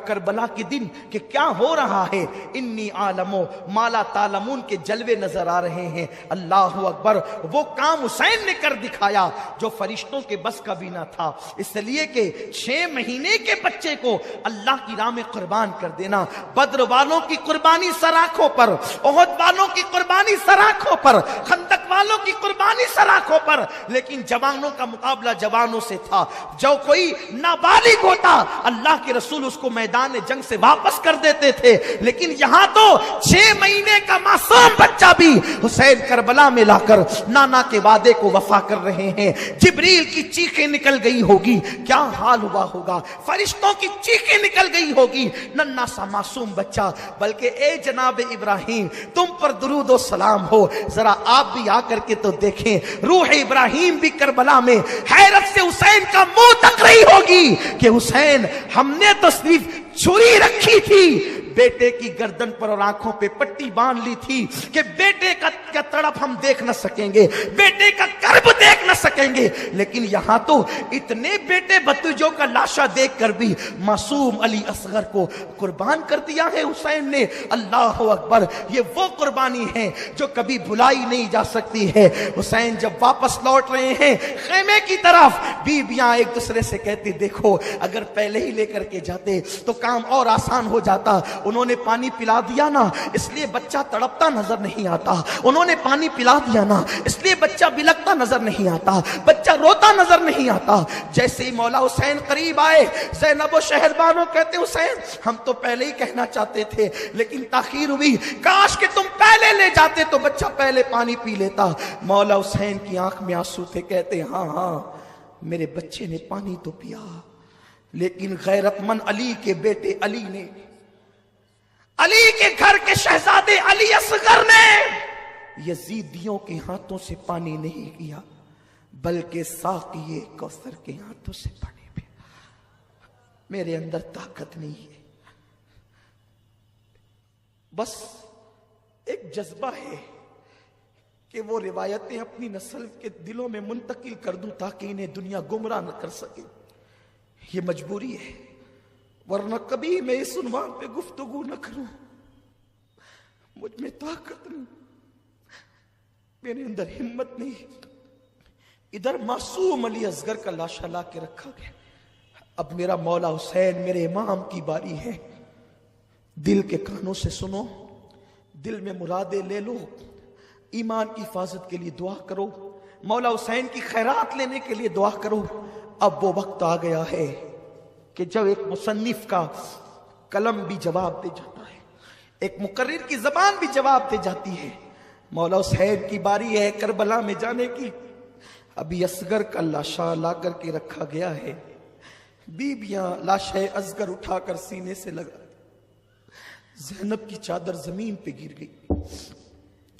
کربلا کے دن کہ کیا ہو رہا ہے۔ انی عالمو مالا تعلمون کے جلوے نظر آ رہے ہیں۔ اللہ اکبر، وہ کام حسین نے کر دکھایا جو فرشتوں کے بس کا بھی نہ تھا، اس لیے کہ 6 مہینے کے بچے کو اللہ کی راہ میں قربان کر دینا۔ بدر والوں کی قربانی سر آنکھوں پر، احد والوں کی قربانی سر آنکھوں پر، خندق والوں کی قربانی سر آنکھوں پر، لیکن جوانوں کا مقابلہ جوانوں سے تھا۔ جو کوئی نابالغ ہوتا اللہ کے رسول اس کو میدان جنگ سے واپس کر دیتے تھے، لیکن یہاں تو 6 مہینے کا معصوم بچہ بھی حسین کربلا میں لا کر نانا کے وعدے کو وفا کر رہے ہیں۔ جبریل کی چیخیں نکل گئی ہوگی، کیا حال ہوا ہوگا، فرشتوں کی چیخیں نکل گئی ہوگی، ننھا سا معصوم بچہ۔ بلکہ اے جناب ابراہیم تم پر درود و سلام ہو، ذرا آپ بھی آ کر کے تو دیکھیں، روح ابراہیم بھی کربلا میں حیرت سے حسین کا منہ تک رہی ہوگی کہ حسین ہم نے تو صرف چھری رکھی تھی، بیٹے کی گردن پر اور آنکھوں پہ پٹی باندھ لی تھی کہ بیٹے کا تڑپ ہم دیکھ نہ سکیں گے، بیٹے کا کرب دیکھ نہ سکیں گے، لیکن یہاں تو اتنے بیٹے بتوجوں کا لاشا دیکھ کر بھی معصوم علی اصغر کو قربان کر دیا ہے حسین نے۔ اللہ اکبر، یہ وہ قربانی ہے جو کبھی بھلائی نہیں جا سکتی ہے۔ حسین جب واپس لوٹ رہے ہیں خیمے کی طرف، بیویاں ایک دوسرے سے کہتی دیکھو اگر پہلے ہی لے کر کے جاتے تو کام اور آسان ہو جاتا، انہوں نے پانی پلا دیا نا اس لیے بچہ تڑپتا نظر نہیں آتا، انہوں نے پانی پلا دیا نا اس لیے بچہ بلکتا نظر نہیں آتا، بچہ روتا نظر نہیں آتا۔ جیسے ہی مولا حسین قریب آئے، زینب و شہربانو کہتے حسین ہم تو پہلے ہی کہنا چاہتے تھے لیکن تاخیر ہوئی، کاش کہ تم پہلے لے جاتے تو بچہ پہلے پانی پی لیتا۔ مولا حسین کی آنکھ میں آنسو تھے، کہتے ہاں ہاں میرے بچے نے پانی تو پیا، لیکن غیرت مند علی کے بیٹے علی نے، علی کے گھر کے شہزادے علی اصغر نے یزیدیوں کے ہاتھوں سے پانی نہیں کیا بلکہ ساقی کوثر کے ہاتھوں سے پانی پیا۔ میرے اندر طاقت نہیں ہے، بس ایک جذبہ ہے کہ وہ روایتیں اپنی نسل کے دلوں میں منتقل کر دوں تاکہ انہیں دنیا گمراہ نہ کر سکے، یہ مجبوری ہے، ورنہ کبھی میں اس عنوان پہ گفتگو نہ کروں۔ مجھ میں طاقت نہیں، میرے اندر ہمت نہیں۔ ادھر معصوم علی اصغر کا لاشا لا کے رکھا گیا، اب میرا مولا حسین میرے امام کی باری ہے۔ دل کے کانوں سے سنو، دل میں مرادیں لے لو، ایمان کی حفاظت کے لیے دعا کرو، مولا حسین کی خیرات لینے کے لیے دعا کرو۔ اب وہ وقت آ گیا ہے کہ جب ایک مصنف کا قلم بھی جواب دے جاتا ہے، ایک مقرر کی زبان بھی جواب دے جاتی ہے. مولا حسین کی باری ہے کربلا میں جانے کی. ابھی اصغر کا لاشا لا کر کے رکھا گیا ہے. بیویاں لاشے اصغر اٹھا کر سینے سے لگا. زینب کی چادر زمین پہ گر گئی.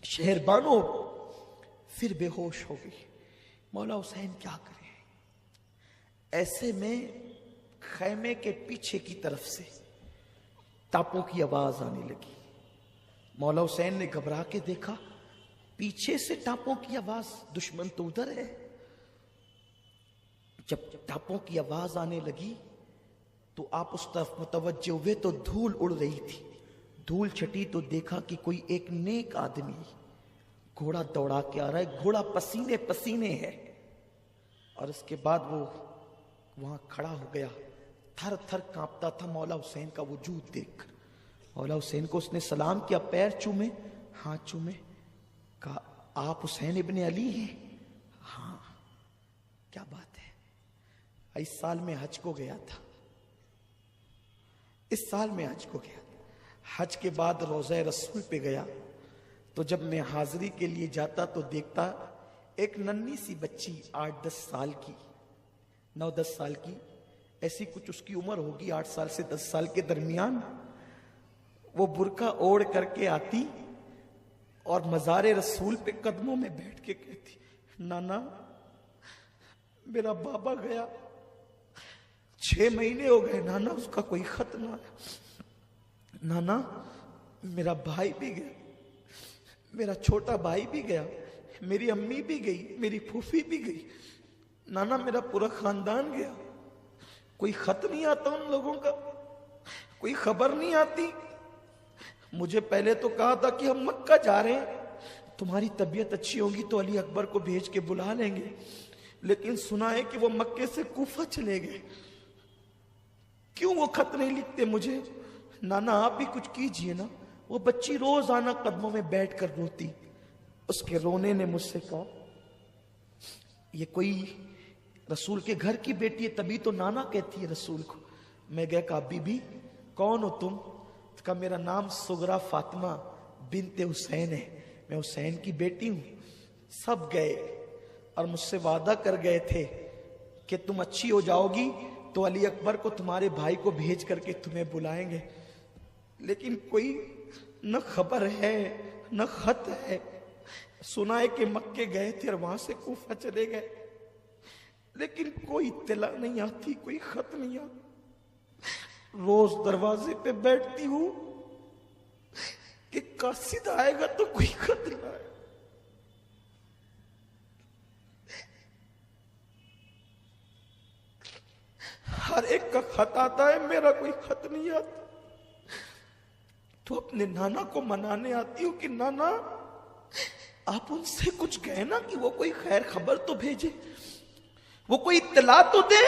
شہر بانو پھر بے ہوش ہو گئی. مولا حسین کیا کرے؟ ایسے میں خیمے کے پیچھے کی طرف سے ٹاپوں کی آواز آنے لگی. مولا حسین نے گھبرا کے دیکھا, پیچھے سے ٹاپوں کی آواز, دشمن تو ادھر ہے. جب ٹاپوں کی آواز آنے لگی تو آپ اس طرف متوجہ ہوئے تو دھول اڑ رہی تھی. دھول چھٹی تو دیکھا کہ کوئی ایک نیک آدمی گھوڑا دوڑا کے آ رہا ہے. گھوڑا پسینے پسینے ہے. اور اس کے بعد وہ وہاں کھڑا ہو گیا, تھر تھر کانپتا تھا مولا حسین کا وجود دیکھ کر. مولا حسین کو اس نے سلام کیا, پیر چومے, ہاتھ چومے, کہا آپ حسین ابن علی ہیں؟ ہاں. کیا بات ہے؟ اس سال میں حج کو گیا تھا. اس سال میں حج کو گیا. حج کے بعد روضہ رسول پہ گیا تو جب میں حاضری کے لیے جاتا تو دیکھتا ایک ننھی سی بچی 8-10 سال کی, 9-10 سال کی, ایسی کچھ اس کی عمر ہوگی 8 سال سے 10 سال کے درمیان. وہ برقع اوڑھ کر کے آتی اور مزار رسول پہ قدموں میں بیٹھ کے کہتی, نانا میرا بابا گیا, 6 مہینے ہو گئے نانا, اس کا کوئی خط نہ آیا. نانا میرا بھائی بھی گیا, میرا چھوٹا بھائی بھی گیا, میری امی بھی گئی, میری پھوپھی بھی گئی, نانا میرا پورا خاندان گیا. کوئی خط نہیں آتا ان لوگوں کا, کوئی خبر نہیں آتی. مجھے پہلے تو کہا تھا کہ ہم مکہ جا رہے ہیں, تمہاری طبیعت اچھی ہوگی تو علی اکبر کو بھیج کے بلا لیں گے, لیکن سنا ہے کہ وہ مکے سے کوفہ چلے گئے. کیوں وہ خط نہیں لکھتے مجھے؟ نانا آپ بھی کچھ کیجئے نا. وہ بچی روز آنا قدموں میں بیٹھ کر روتی. اس کے رونے نے مجھ سے کہا یہ کوئی رسول کے گھر کی بیٹی ہے, تبھی تو نانا کہتی ہے رسول کو. میں گیا, کہا بی بی کون ہو تم؟ کہا میرا نام سغرا فاطمہ بنت حسین ہے, میں حسین کی بیٹی ہوں. سب گئے اور مجھ سے وعدہ کر گئے تھے کہ تم اچھی ہو جاؤ گی تو علی اکبر کو تمہارے بھائی کو بھیج کر کے تمہیں بلائیں گے, لیکن کوئی نہ خبر ہے نہ خط ہے. سنا ہے کہ مکے گئے تھے اور وہاں سے کوفہ چلے گئے, لیکن کوئی اطلاع نہیں آتی, کوئی خط نہیں آتا. روز دروازے پہ بیٹھتی ہوں کہ قاصد آئے گا تو کوئی خط نہ آئے. ہر ایک کا خط آتا ہے, میرا کوئی خط نہیں آتا. تو اپنے نانا کو منانے آتی ہوں کہ نانا آپ ان سے کچھ کہے نا کہ وہ کوئی خیر خبر تو بھیجے, وہ کوئی اطلاع تو دے.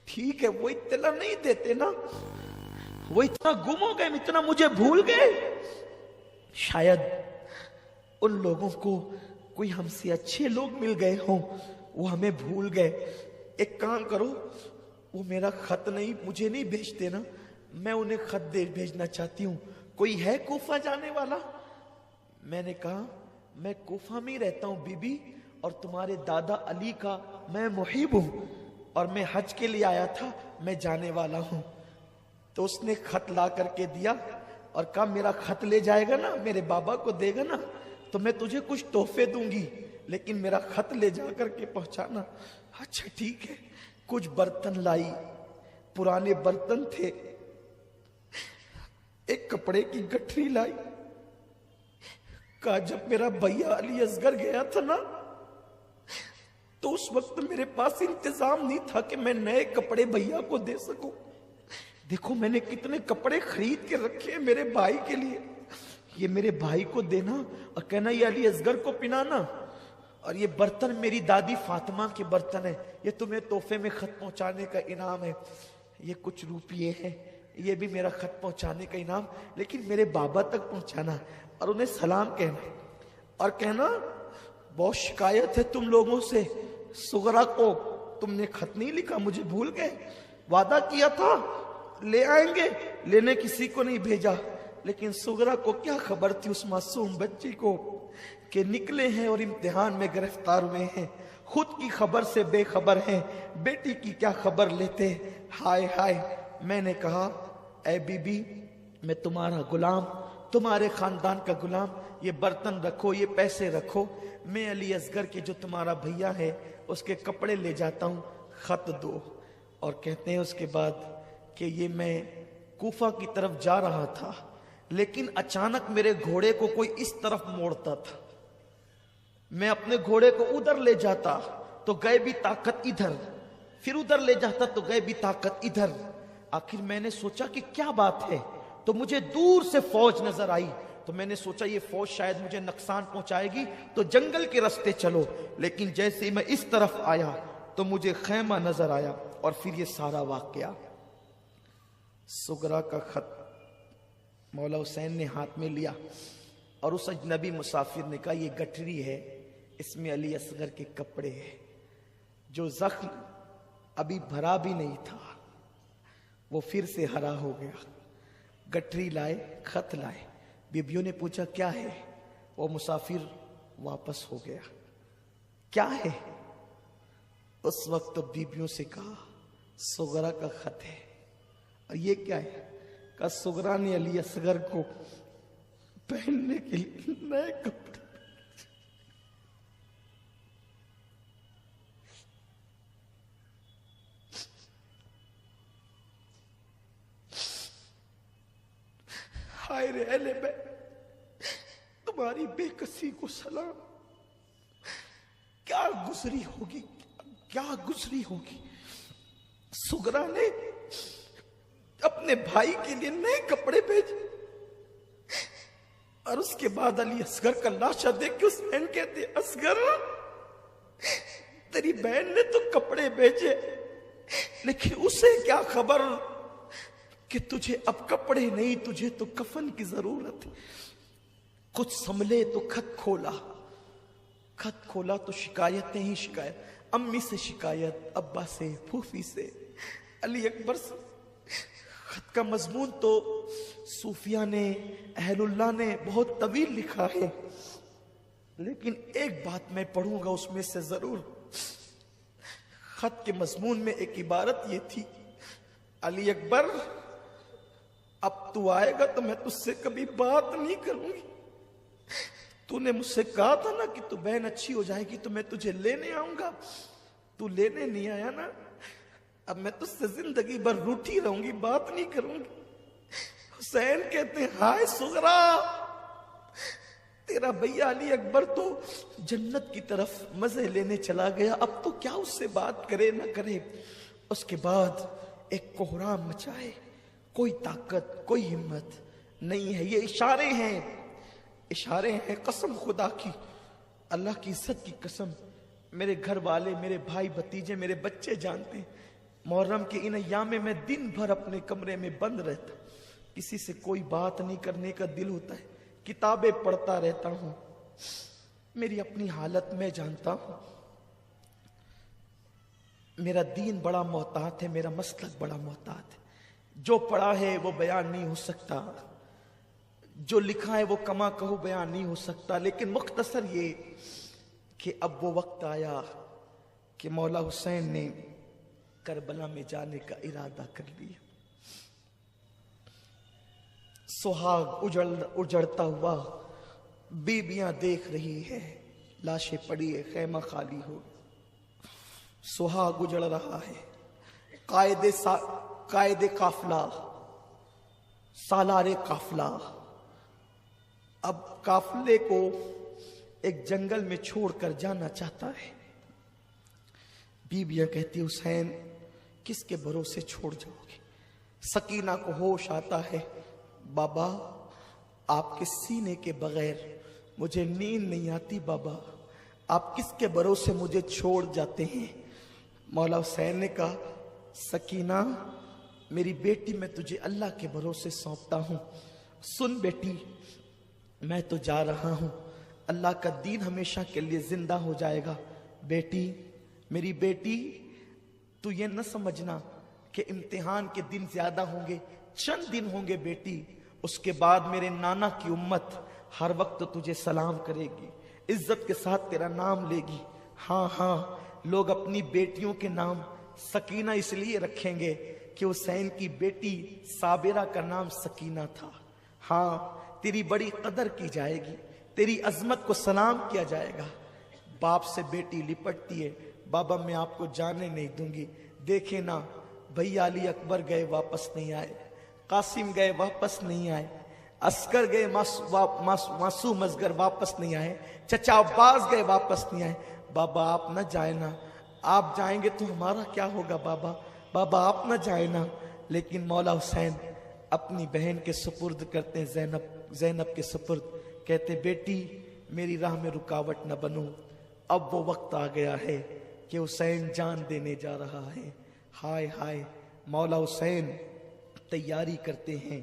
ٹھیک ہے وہ اطلاع نہیں دیتے نا, وہ اتنا گم ہو گئے, اتنا مجھے بھول گئے. شاید ان لوگوں کو کوئی ہم سے اچھے لوگ مل گئے ہوں, وہ ہمیں بھول گئے. ایک کام کرو, وہ میرا خط نہیں مجھے نہیں بھیجتے نا, میں انہیں خط دے بھیجنا چاہتی ہوں. کوئی ہے کوفہ جانے والا؟ میں نے کہا میں کوفہ میں ہی رہتا ہوں بی بی, اور تمہارے دادا علی کا میں محب ہوں, اور میں حج کے لیے آیا تھا, میں جانے والا ہوں. تو اس نے خط لا کر کے دیا اور کہا میرا خط لے جائے گا نا, میرے بابا کو دے گا نا, تو میں تجھے کچھ تحفے دوں گی, لیکن میرا خط لے جا کر کے پہنچانا. اچھا ٹھیک ہے. کچھ برتن لائی, پرانے برتن تھے. ایک کپڑے کی گٹھری لائی. کہا جب میرا بھیا علی اصغر گیا تھا نا تو اس وقت میرے پاس انتظام نہیں تھا کہ میں نئے کپڑے بھیا کو دے سکوں. دیکھو میں نے کتنے کپڑے خرید کے رکھے ہیں میرے بھائی کے لیے, یہ میرے بھائی کو دینا اور کہنا یہ علی اصغر کو پنانا. اور یہ برتن میری دادی فاطمہ کے برتن ہیں, یہ تمہیں تحفے میں خط پہنچانے کا انعام ہے. یہ کچھ روپیے ہیں, یہ بھی میرا خط پہنچانے کا انعام, لیکن میرے بابا تک پہنچانا اور انہیں سلام کہنا, اور کہنا بہت شکایت ہے تم لوگوں سے, سغرا کو تم نے خط نہیں لکھا, مجھے بھول گئے. وعدہ کیا تھا لے آئیں گے, لینے کسی کو نہیں بھیجا. لیکن سغرا کو کیا خبر تھی اس معصوم بچی کو کہ نکلے ہیں اور امتحان میں گرفتار ہوئے ہیں، خود کی خبر سے بے خبر ہیں، بیٹی کی کیا خبر لیتے۔ ہائے ہائے، میں نے کہا اے بی بی، میں تمہارا غلام، تمہارے خاندان کا غلام، یہ برتن رکھو، یہ پیسے رکھو، میں علی اصغر کے جو تمہارا بھیا ہے اس کے کپڑے لے جاتا ہوں، خط دو۔ اور کہتے ہیں اس کے بعد کہ یہ میں کوفہ کی طرف جا رہا تھا، لیکن اچانک میرے گھوڑے کو کوئی اس طرف موڑتا تھا، میں اپنے گھوڑے کو ادھر لے جاتا تو غیبی طاقت ادھر، پھر ادھر لے جاتا تو غیبی طاقت ادھر۔ آخر میں نے سوچا کہ کیا بات ہے، تو مجھے دور سے فوج نظر آئی، تو میں نے سوچا یہ فوج شاید مجھے نقصان پہنچائے گی، تو جنگل کے راستے چلو۔ لیکن جیسے ہی میں اس طرف آیا تو مجھے خیمہ نظر آیا، اور پھر یہ سارا واقعہ۔ سغرا کا خط مولا حسین نے ہاتھ میں لیا، اور اس اجنبی مسافر نے کہا یہ گٹھری ہے، اس میں علی اصغر کے کپڑے ہیں، جو زخم ابھی بھرا بھی نہیں تھا وہ پھر سے ہرا ہو گیا۔ گٹھری لائے، خط لائے، بیبیوں نے پوچھا کیا ہے، وہ مسافر واپس ہو گیا۔ کیا ہے؟ اس وقت تو بیبیوں سے کہا سغرا کا خط ہے۔ اور یہ کیا ہے؟ کہا سغرا نے علی اصغر کو پہننے کے لیے نئے کپڑے۔ ہائے رے اہل بیت، تمہاری بے کسی کو سلام، کیا گزری ہوگی، کیا گزری ہوگی۔ سغرا نے اپنے بھائی کے لیے نئے کپڑے بھیجے، اور اس کے بعد علی اصغر کا لاشا دیکھ کے اس بہن کہتے اصغر تیری بہن نے تو کپڑے بھیجے، لیکن اسے کیا خبر کہ تجھے اب کپڑے نہیں، تجھے تو کفن کی ضرورت ہے۔ کچھ سنبھلے تو خط کھولا، خط کھولا تو شکایتیں ہی شکایت، امی سے شکایت، ابا سے، پھوفی سے، علی اکبر سے۔ خط کا مضمون تو صوفیہ نے، اہل اللہ نے بہت طویل لکھا ہے، لیکن ایک بات میں پڑھوں گا اس میں سے ضرور۔ خط کے مضمون میں ایک عبارت یہ تھی، علی اکبر اب تو آئے گا تو میں تجھ سے کبھی بات نہیں کروں گی، تو نے مجھ سے کہا تھا نا کہ تو بہن اچھی ہو جائے گی تو میں تجھے لینے آؤں گا، تو لینے نہیں آیا نا، اب میں تجھ سے زندگی بھر روٹھی رہوں گی، بات نہیں کروں گی۔ حسین کہتے ہیں ہائے سغرا، تیرا بھیا علی اکبر تو جنت کی طرف مزے لینے چلا گیا، اب تو کیا اس سے بات کرے نہ کرے۔ اس کے بعد ایک کوہرام مچائے، کوئی طاقت، کوئی ہمت نہیں ہے۔ یہ اشارے ہیں، اشارے ہیں، قسم خدا کی، اللہ کی عزت کی قسم، میرے گھر والے، میرے بھائی بھتیجے، میرے بچے جانتے ہیں، محرم کے ان ایام میں دن بھر اپنے کمرے میں بند رہتا، کسی سے کوئی بات نہیں کرنے کا دل ہوتا ہے، کتابیں پڑھتا رہتا ہوں، میری اپنی حالت میں جانتا ہوں، میرا دین بڑا محتاط ہے، میرا مسلک بڑا محتاط ہے، جو پڑھا ہے وہ بیان نہیں ہو سکتا، جو لکھا ہے وہ کما کہو بیان نہیں ہو سکتا، لیکن مختصر یہ کہ اب وہ وقت آیا کہ مولا حسین نے کربلا میں جانے کا ارادہ کر لیا۔ سہاگ اجڑتا ہوا بیبیاں دیکھ رہی ہے، لاشیں پڑی ہے، خیمہ خالی ہو، سہاگ اجڑ رہا ہے، قائد قافلہ، سالار قافلہ اب قافلے کو ایک جنگل میں چھوڑ کر جانا چاہتا ہے۔ بیبیاں کہتی حسین کس کے بھروسے چھوڑ جاؤ گے؟ سکینہ کو ہوش آتا ہے، بابا آپ کے سینے کے بغیر مجھے نیند نہیں آتی، بابا آپ کس کے بھروسے مجھے چھوڑ جاتے ہیں؟ مولا حسین نے کہا سکینہ میری بیٹی، میں تجھے اللہ کے بھروسے سونپتا ہوں، سن بیٹی میں تو جا رہا ہوں، اللہ کا دین ہمیشہ کے لیے زندہ ہو جائے گا، بیٹی میری بیٹی تو یہ نہ سمجھنا کہ امتحان کے دن زیادہ ہوں گے، چند دن ہوں گے بیٹی، اس کے بعد میرے نانا کی امت ہر وقت تجھے سلام کرے گی، عزت کے ساتھ تیرا نام لے گی۔ ہاں ہاں، لوگ اپنی بیٹیوں کے نام سکینہ اس لیے رکھیں گے کہ حسین کی بیٹی صابرہ کا نام سکینہ تھا۔ ہاں، تیری بڑی قدر کی جائے گی، تیری عظمت کو سلام کیا جائے گا۔ باپ سے بیٹی لپٹتی ہے، بابا میں آپ کو جانے نہیں دوں گی، دیکھیں نا بھیا علی اکبر گئے واپس نہیں آئے، قاسم گئے واپس نہیں آئے، عسکر گئے معصوم اصغر واپس نہیں آئے، چچا عباس گئے واپس نہیں آئے۔ بابا آپ نہ جائیں نا، آپ جائیں گے تو ہمارا کیا ہوگا بابا، بابا آپ نہ جائیں نا۔ لیکن مولا حسین اپنی بہن کے سپرد کرتے ہیں، زینب کے سپرد، کہتے بیٹی میری راہ میں رکاوٹ نہ بنو، اب وہ وقت آ گیا ہے کہ حسین جان دینے جا رہا ہے۔ ہائے ہائے، مولا حسین تیاری کرتے ہیں۔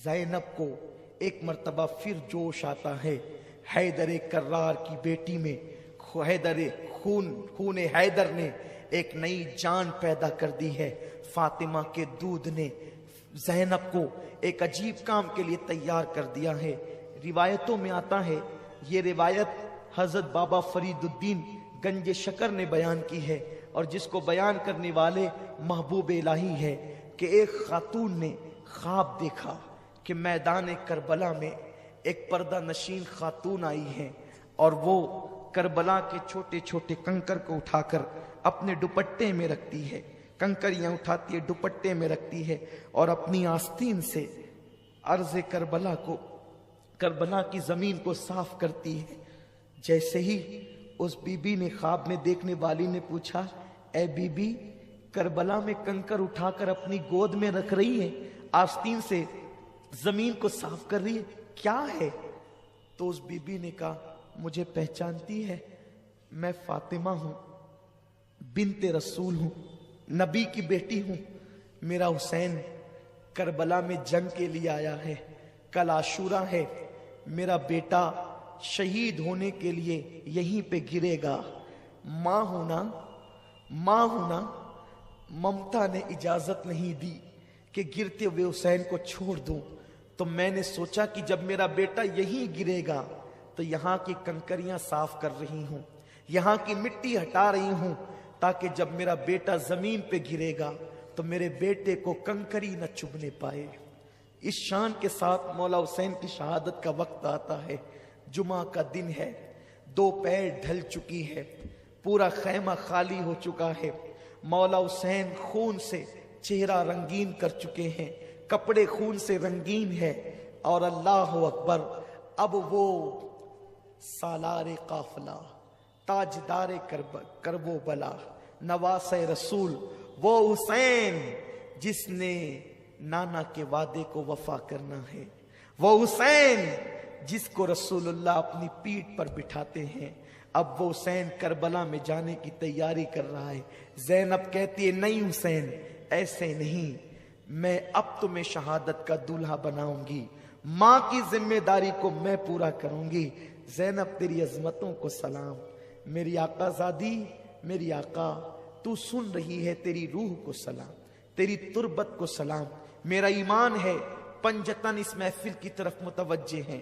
زینب کو ایک مرتبہ پھر جوش آتا ہے، حیدر کرار کی بیٹی میں خون حیدر نے ایک نئی جان پیدا کر دی ہے۔ فاطمہ کے دودھ نے زینب کو ایک عجیب کام کے لیے تیار کر دیا ہے۔ روایتوں میں آتا ہے، یہ روایت حضرت بابا فرید الدین گنج شکر نے بیان کی ہے، اور جس کو بیان کرنے والے محبوب الہی ہے، کہ ایک خاتون نے خواب دیکھا کہ میدان کربلا میں ایک پردہ نشین خاتون آئی ہے، اور وہ کربلا کے چھوٹے چھوٹے کنکر کو اٹھا کر اپنے دوپٹے میں رکھتی ہے، کنکریاں اٹھاتی ہے دوپٹے میں رکھتی ہے، اور اپنی آستین سے عرض کربلا کی زمین کو صاف کرتی ہے۔ جیسے ہی اس بی بی نے، خواب میں دیکھنے والی نے پوچھا، اے بی بی کربلا میں کنکر اٹھا کر اپنی گود میں رکھ رہی ہے، آستین سے زمین کو صاف کر رہی ہے، کیا ہے؟ تو اس بی بی نے کہا، مجھے پہچانتی ہے، میں فاطمہ ہوں، بنت رسول ہوں، نبی کی بیٹی ہوں، میرا حسین کربلا میں جنگ کے لیے آیا ہے، کل عاشورہ ہے، میرا بیٹا شہید ہونے کے لیے یہیں پہ گرے گا، ماں ہونا ممتا نے اجازت نہیں دی کہ گرتے ہوئے حسین کو چھوڑ دوں، تو میں نے سوچا کہ جب میرا بیٹا یہیں گرے گا تو یہاں کی کنکریاں صاف کر رہی ہوں، یہاں کی مٹی ہٹا رہی ہوں، تاکہ جب میرا بیٹا زمین پہ گرے گا تو میرے بیٹے کو کنکری نہ چبھنے پائے۔ اس شان کے ساتھ مولا حسین کی شہادت کا وقت آتا ہے، جمعہ کا دن ہے، دوپہر ڈھل چکی ہے، پورا خیمہ خالی ہو چکا ہے، مولا حسین خون سے چہرہ رنگین کر چکے ہیں، کپڑے خون سے رنگین ہے، اور اللہ اکبر، اب وہ سالار قافلہ، تاجدار کرب و بلا، نواس رسول، وہ حسین جس نے نانا کے وعدے کو وفا کرنا ہے، وہ حسین جس کو رسول اللہ اپنی پیٹھ پر بٹھاتے ہیں، اب وہ حسین کربلا میں جانے کی تیاری کر رہا ہے۔ زینب کہتی ہے، نہیں حسین ایسے نہیں، میں اب تمہیں شہادت کا دولہا بناؤں گی، ماں کی ذمہ داری کو میں پورا کروں گی۔ زینب تیری عظمتوں کو سلام، میری آقا زادی، میری آقا تو سن رہی ہے، تیری روح کو سلام، تیری تربت کو سلام، میرا ایمان ہے پنجتن اس محفل کی طرف متوجہ ہیں،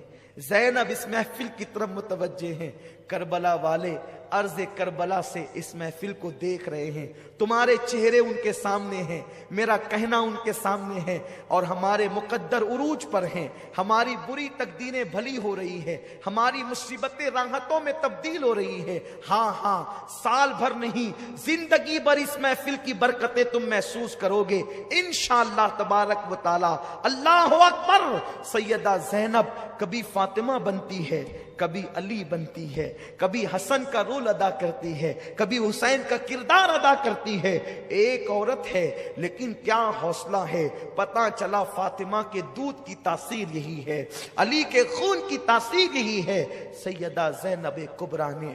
زینب اس محفل کی طرف متوجہ ہیں، کربلا والے عرض کربلا سے اس محفل کو دیکھ رہے ہیں، تمہارے چہرے ان کے سامنے ہیں، میرا کہنا ان کے سامنے ہے، اور ہمارے مقدر عروج پر ہیں، ہماری بری تقدیریں بھلی ہو رہی ہے، ہماری مصیبتیں راحتوں میں تبدیل ہو رہی ہے۔ ہاں ہاں، سال بھر نہیں، زندگی بھر اس محفل کی برکتیں تم محسوس کرو گے انشاءاللہ تبارک و تعالی۔ اللہ اکبر۔ سیدہ زینب کبھی فاطمہ بنتی ہے، کبھی علی بنتی ہے، کبھی حسن کا رول ادا کرتی ہے، کبھی حسین کا کردار ادا کرتی ہے۔ ایک عورت ہے لیکن کیا حوصلہ ہے، پتہ چلا فاطمہ کے دودھ کی تاثیر یہی ہے، علی کے خون کی تاثیر یہی ہے۔ سیدہ زینب کبریٰ نے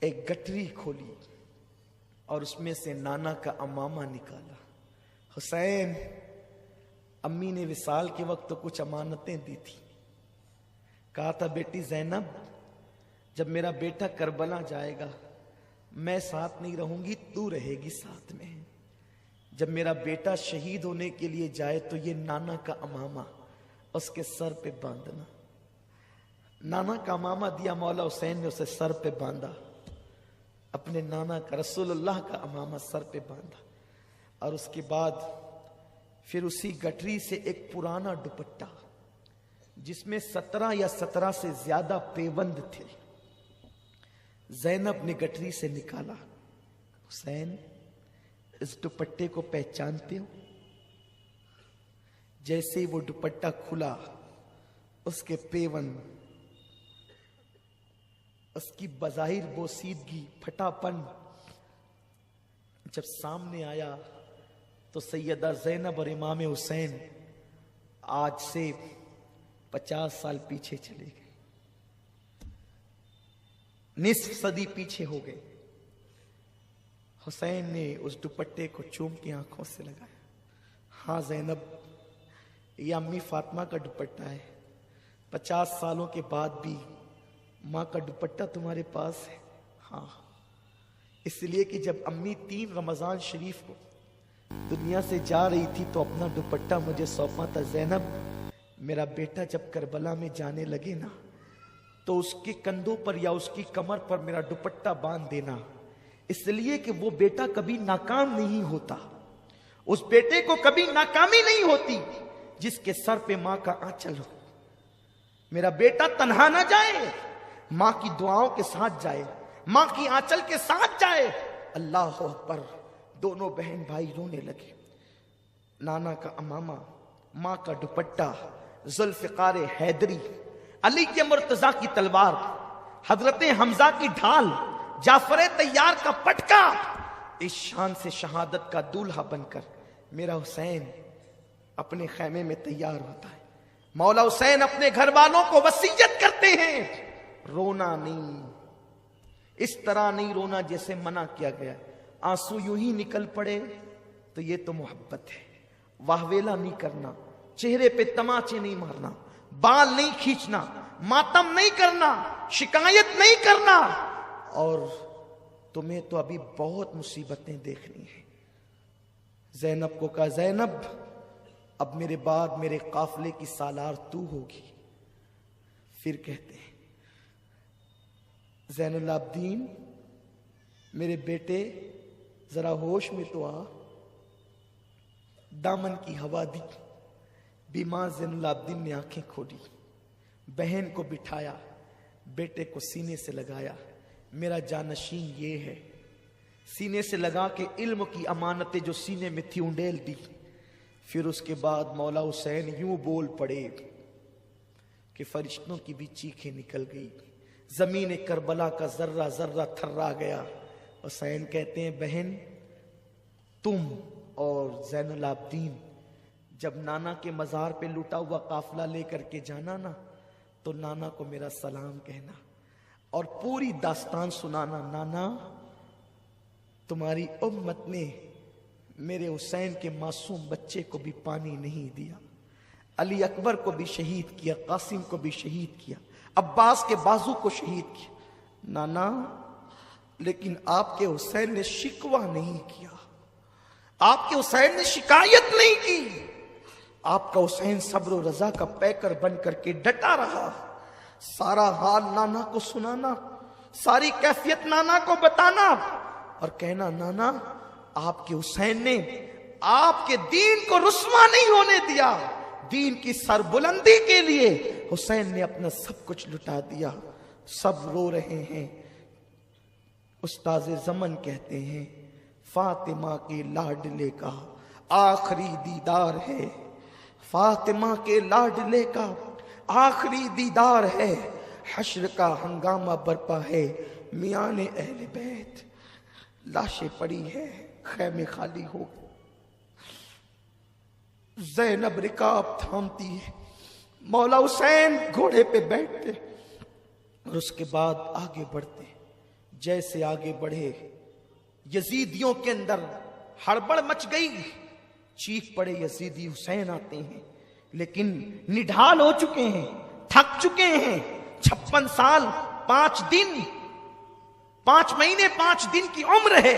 ایک گٹری کھولی اور اس میں سے نانا کا امامہ نکالا۔ حسین، امی نے وصال کے وقت تو کچھ امانتیں دی تھی، کہا تھا بیٹی زینب جب میرا بیٹا کربلا جائے گا میں ساتھ نہیں رہوں گی، تو رہے گی ساتھ میں۔ جب میرا بیٹا شہید ہونے کے لیے جائے تو یہ نانا کا امامہ اس کے سر پہ باندھنا. نانا کا امامہ دیا مولا حسین نے، اسے سر پہ باندھا. اپنے نانا کا رسول اللہ کا امامہ سر پہ باندھا. اور اس کے بعد پھر اسی گٹری سے ایک پرانا دوپٹہ جس میں 17 یا 17 سے زیادہ پیوند تھے، زینب نے گٹری سے نکالا. حسین اس دوپٹے کو پہچانتے ہو؟ جیسے ہی وہ دوپٹہ کھلا، اس کے پیوند، اس کی بظاہر بوسیدگی، پھٹا پن جب سامنے آیا تو سیدہ زینب اور امام حسین آج سے 50 سال پیچھے چلے گئے، نصف صدی پیچھے ہو گئے. حسین نے اس دوپٹے کو چوم کے آنکھوں سے لگایا. ہاں زینب، یہ امی فاطمہ کا دوپٹہ ہے. 50 سالوں کے بعد بھی ماں کا دوپٹہ تمہارے پاس ہے؟ ہاں، اس لیے کہ جب امی 3 رمضان شریف کو دنیا سے جا رہی تھی تو اپنا دوپٹہ مجھے سونپا تھا. زینب، میرا بیٹا جب کربلا میں جانے لگے نا تو اس کے کندھوں پر یا اس کی کمر پر میرا دوپٹہ باندھ دینا، اس لیے کہ وہ بیٹا کبھی ناکام نہیں ہوتا. اس بیٹے کو کبھی ناکامی نہیں ہوتی جس کے سر پہ ماں کا آنچل ہو. میرا بیٹا تنہا نہ جائے، ماں کی دعاؤں کے ساتھ جائے، ماں کی آنچل کے ساتھ جائے. اللہ اکبر. دونوں بہن بھائی رونے لگے. نانا کا امامہ، ماں کا دوپٹہ، ذوالفقار حیدری، علی کے مرتضیٰ کی تلوار، حضرت حمزہ کی ڈھال، جعفر طیار کا پٹکا. اس شان سے شہادت کا دولہا بن کر میرا حسین اپنے خیمے میں تیار ہوتا ہے. مولا حسین اپنے گھر والوں کو وصیت کرتے ہیں، رونا نہیں، اس طرح نہیں رونا جیسے منع کیا گیا. آنسو یوں ہی نکل پڑے تو یہ تو محبت ہے. واہویلا نہیں کرنا، چہرے پہ تماچے نہیں مارنا، بال نہیں کھینچنا، ماتم نہیں کرنا، شکایت نہیں کرنا. اور تمہیں تو ابھی بہت مصیبتیں دیکھنی ہیں. زینب کو کہا، زینب اب میرے بعد میرے قافلے کی سالار تو ہوگی. پھر کہتے ہیں، زین العابدین میرے بیٹے ذرا ہوش میں تو آ. دامن کی ہوا دی. بیمار زین العابدین نے آنکھیں کھولی، بہن کو بٹھایا، بیٹے کو سینے سے لگایا. میرا جانشین یہ ہے. سینے سے لگا کے علم کی امانتیں جو سینے میں تھی انڈیل دی. پھر اس کے بعد مولا حسین یوں بول پڑے کہ فرشتوں کی بھی چیخیں نکل گئی. زمین کربلا کا ذرہ ذرہ تھرا گیا. حسین کہتے ہیں، بہن تم اور زین العابدین جب نانا کے مزار پہ لوٹا ہوا قافلہ لے کر کے جانا نا تو نانا کو میرا سلام کہنا اور پوری داستان سنانا. نانا، تمہاری امت نے میرے حسین کے معصوم بچے کو بھی پانی نہیں دیا، علی اکبر کو بھی شہید کیا، قاسم کو بھی شہید کیا، عباس کے بازو کو شہید کیا. نانا، لیکن آپ کے حسین نے شکوہ نہیں کیا، آپ کے حسین نے شکایت نہیں کی. آپ کا حسین صبر و رضا کا پیکر بن کر کے ڈٹا رہا. سارا حال نانا کو سنانا، ساری کیفیت نانا کو بتانا اور کہنا، نانا آپ کے حسین نے آپ کے دین کو رسوا نہیں ہونے دیا. دین کی سربلندی کے لیے حسین نے اپنا سب کچھ لٹا دیا. سب رو رہے ہیں. استاذ زمن کہتے ہیں، فاطمہ کے لاڈلے کا آخری دیدار ہے، فاطمہ کے لاڈلے کا آخری دیدار ہے. حشر کا ہنگامہ برپا ہے، میان اہل بیت لاشیں پڑی ہے، خیمے خالی ہو. زینب رکاب تھامتی ہے، مولا حسین گھوڑے پہ بیٹھتے اور اس کے بعد آگے بڑھتے. جیسے آگے بڑھے یزیدیوں کے اندر ہڑبڑ مچ گئی. چیخ پڑے یزیدی، حسین آتے ہیں، لیکن نڈھال ہو چکے ہیں، تھک چکے ہیں. 56 سال 5 دن 5 مہینے 5 دن کی عمر ہے.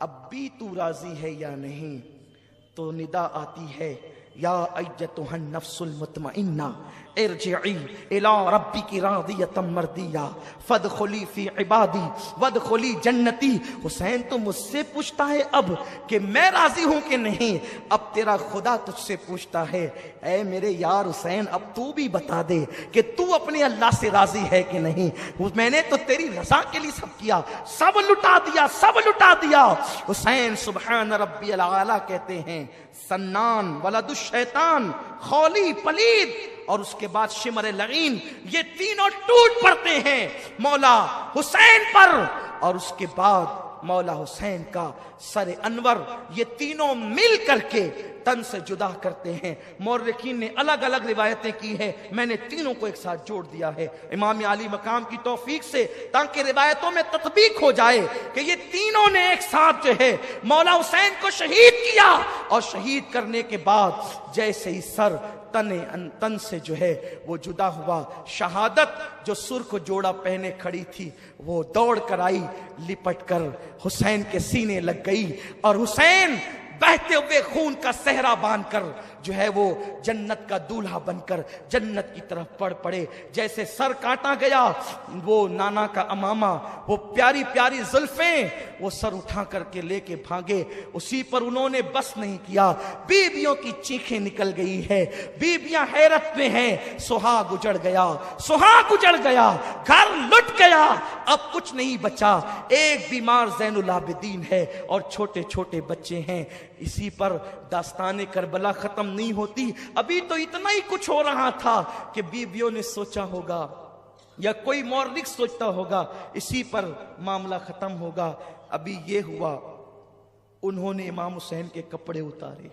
اب بھی تو راضی ہے یا نہیں؟ تو ندا آتی ہے یا ایتھا النفس المطمئنہ ارجعی الی ربک راضیۃ مرضیہ فادخلی فی عبادی وادخلی جنتی۔ حسین تو مجھ سے پوچھتا ہے اب کہ میں راضی ہوں کہ نہیں، اب تیرا خدا تجھ سے پوچھتا ہے اے میرے یار حسین اب تو بھی بتا دے کہ تو اپنے اللہ سے راضی ہے کہ نہیں۔ میں نے تو تیری رضا کے لیے سب کیا، سب لٹا دیا، سب لٹا دیا۔ حسین سبحان ربی الاعلیٰ کہتے ہیں، سنان ولد الشیطان خولی پلید، اور اس کے بعد شمر لعین، یہ تینوں ٹوٹ پڑتے ہیں مولا حسین پر، اور اس کے بعد مولا حسین کا سر انور، یہ تینوں مل کر کے تن سے جدا کرتے ہیں۔ مورخین نے الگ الگ روایتیں کی ہیں، میں نے تینوں کو ایک ساتھ جوڑ دیا ہے امام علی مقام کی توفیق سے، تاکہ روایتوں میں تطبیق ہو جائے کہ یہ تینوں نے ایک ساتھ جو ہے مولا حسین کو شہید کیا، اور شہید کرنے کے بعد جیسے ہی سر تن سے جو ہے وہ جدا ہوا، شہادت جو سرخ جوڑا پہنے کھڑی تھی وہ دوڑ کر آئی، لپٹ کر حسین کے سینے لگ گئی، اور حسین بہتے ہوئے خون کا صحرا باندھ کر جو ہے وہ جنت کا دولہا بن کر جنت کی طرف بڑھ پڑے۔ جیسے سر کاٹا گیا، وہ نانا کا امامہ، وہ پیاری پیاری زلفیں، وہ سر اٹھا کر کے لے کے بھاگے، اسی پر انہوں نے بس نہیں کیا، بیویوں کی چیخیں نکل گئی ہے، بیویاں حیرت میں ہیں، سہاگ اجڑ گیا، سہاگ اجڑ گیا، گھر لٹ گیا، اب کچھ نہیں بچا، ایک بیمار زین العابدین ہے اور چھوٹے چھوٹے بچے ہیں۔ اسی پر داستان کربلا ختم نہیں ہوتی، ابھی تو اتنا ہی کچھ ہو رہا تھا کہ بیویوں نے سوچا ہوگا یا کوئی مورخ سوچتا ہوگا اسی پر معاملہ ختم ہوگا۔ ابھی یہ ہوا، انہوں نے امام حسین کے کپڑے اتارے،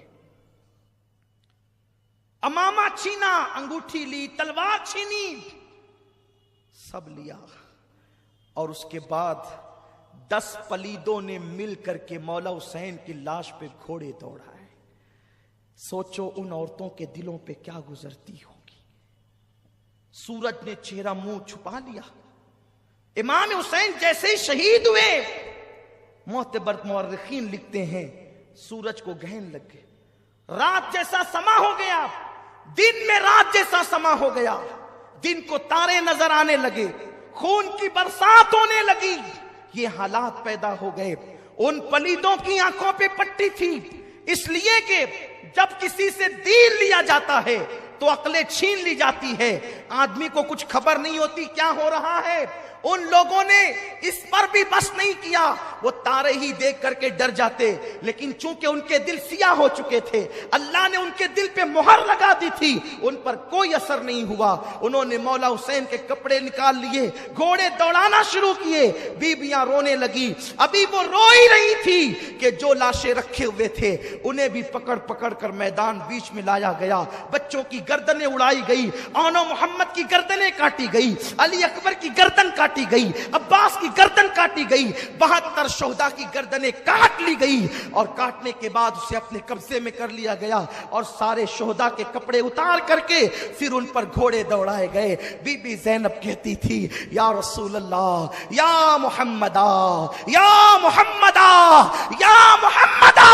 امامہ چھینا، انگوٹھی لی، تلوار چھینی، سب لیا، اور اس کے بعد 10 پلیدوں نے مل کر کے مولا حسین کی لاش پہ گھوڑے دوڑائے۔ سوچو ان عورتوں کے دلوں پہ کیا گزرتی ہوگی۔ سورج نے چہرہ منہ چھپا لیا، امام حسین جیسے ہی شہید ہوئے، معتبر مورخین لکھتے ہیں سورج کو گہن لگ گئے، رات جیسا سما ہو گیا، دن میں رات جیسا سما ہو گیا، دن کو تارے نظر آنے لگے، خون کی برسات ہونے لگی، یہ حالات پیدا ہو گئے۔ ان پلیدوں کی آنکھوں پہ پٹی تھی، اس لیے کہ جب کسی سے دین لیا جاتا ہے تو عقلیں چھین لی جاتی ہے، آدمی کو کچھ خبر نہیں ہوتی کیا ہو رہا ہے۔ ان لوگوں نے اس پر بھی بس نہیں کیا، وہ تارے ہی دیکھ کر کے ڈر جاتے، لیکن چونکہ ان کے دل سیاہ ہو چکے تھے، اللہ نے ان کے دل پہ مہر لگا دی تھی، ان پر کوئی اثر نہیں ہوا۔ انہوں نے مولا حسین کے کپڑے نکال لیے، گھوڑے دوڑانا شروع کیے، بیویاں رونے لگی، ابھی وہ رو ہی رہی تھی کہ جو لاشیں رکھے ہوئے تھے انہیں بھی پکڑ پکڑ کر میدان بیچ میں لایا گیا، بچوں کی گردنیں اڑائی گئی، آنو محمد کی گردنیں کاٹی گئی، علی اکبر کی گردن کاٹی گئی، عباس کی گردن کاٹی گئی، 72 شہداء کی گردنیں کاٹ لی گئی، اور کاٹنے کے بعد اسے اپنے قبضے میں کر لیا گیا، اور سارے شہداء کے کپڑے اتار کر کے پھر ان پر گھوڑے دوڑائے گئے۔ بی بی زینب کہتی تھی یا رسول اللہ، یا محمدہ، یا محمدہ، یا محمدہ،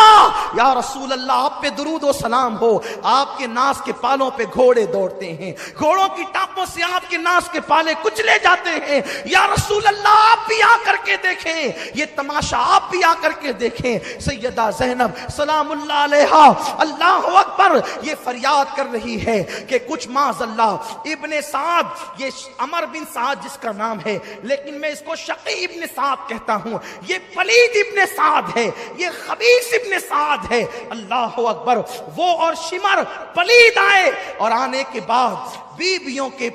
یا رسول اللہ آپ پہ درود و سلام ہو، آپ کے ناز کے پالوں پہ گھوڑے دوڑتے ہیں، گھوڑوں کی ٹانپوں سے آپ کے ناز کے پالے کچلے جاتے ہیں، یا رسول اللہ آپ بھی آ کر کے دیکھیں، یہ تماشا آپ بھی آ کر کے دیکھیں۔ سیدہ زینب سلام اللہ علیہا اللہ اکبر یہ فریاد کر رہی ہے کہ کچھ معاذ اللہ ابن سعد، یہ عمر بن سعد جس کا نام ہے لیکن میں اس کو شقی ابن سعد کہتا ہوں، یہ پلید ابن سعد ہے، یہ خبیث ابن سعد ہے، اللہ اکبر۔ وہ اور شمر پلید آئے، اور آنے کے بعد بیویوں کے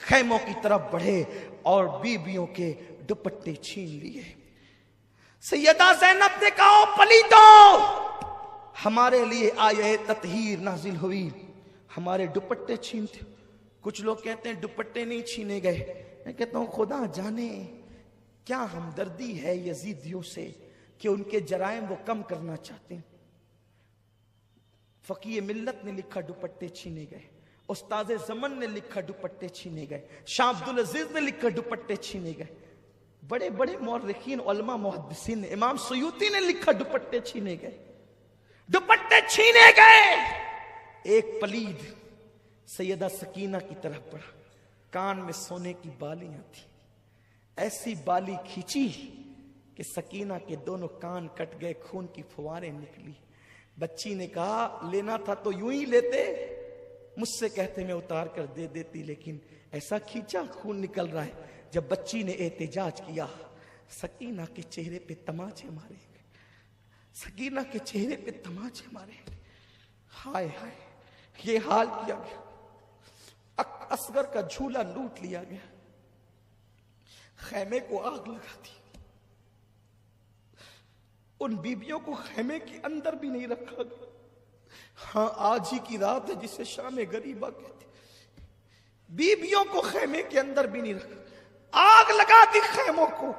خیموں کی طرف بڑھے اور بیویوں کے دوپٹے چھین لیے۔ سیدہ زینب نے کہا پلیتوں، ہمارے لیے آیہ تطہیر نازل ہوئی، ہمارے دوپٹے چھینتے۔ کچھ لوگ کہتے ہیں دوپٹے نہیں چھینے گئے، میں کہتا ہوں خدا جانے کیا ہمدردی ہے یزیدیوں سے کہ ان کے جرائم وہ کم کرنا چاہتے ہیں۔ فقیہ ملت نے لکھا دوپٹے چھینے گئے، استاد زمن نے لکھا دوپٹے چھینے گئے، شاہ عبدالعزیز نے لکھا دوپٹے چھینے گئے۔ بڑے بڑے مورخین علماء محدثین نے، امام سیوطی نے لکھا دوپٹے چھینے گئے، دوپٹے چھینے گئے. ایک پلید سیدہ سکینہ کی طرف بڑھا، کان میں سونے کی بالیاں تھی، ایسی بالی کھینچی کہ سکینہ کے دونوں کان کٹ گئے، خون کی فواریں نکلی. بچی نے کہا لینا تھا تو یوں ہی لیتے، مجھ سے کہتے میں اتار کر دے دیتی، لیکن ایسا کھینچا خون نکل رہا ہے. جب بچی نے احتجاج کیا، سکینہ کے چہرے پہ تماچے مارے گئے، سکینہ کے چہرے پہ تماچے مارے گئے. ہائے ہائے، یہ حال کیا گیا. اصغر کا جھولا لوٹ لیا گیا، خیمے کو آگ لگا دی. ان بیبیوں کو خیمے کے اندر بھی نہیں رکھا گیا. ہاں آج ہی کی رات ہے جسے شام غریبہ کہتے. بیبیوں کو خیمے کے اندر بھی نہیں رکھا، آگ لگا دی خیموں کو.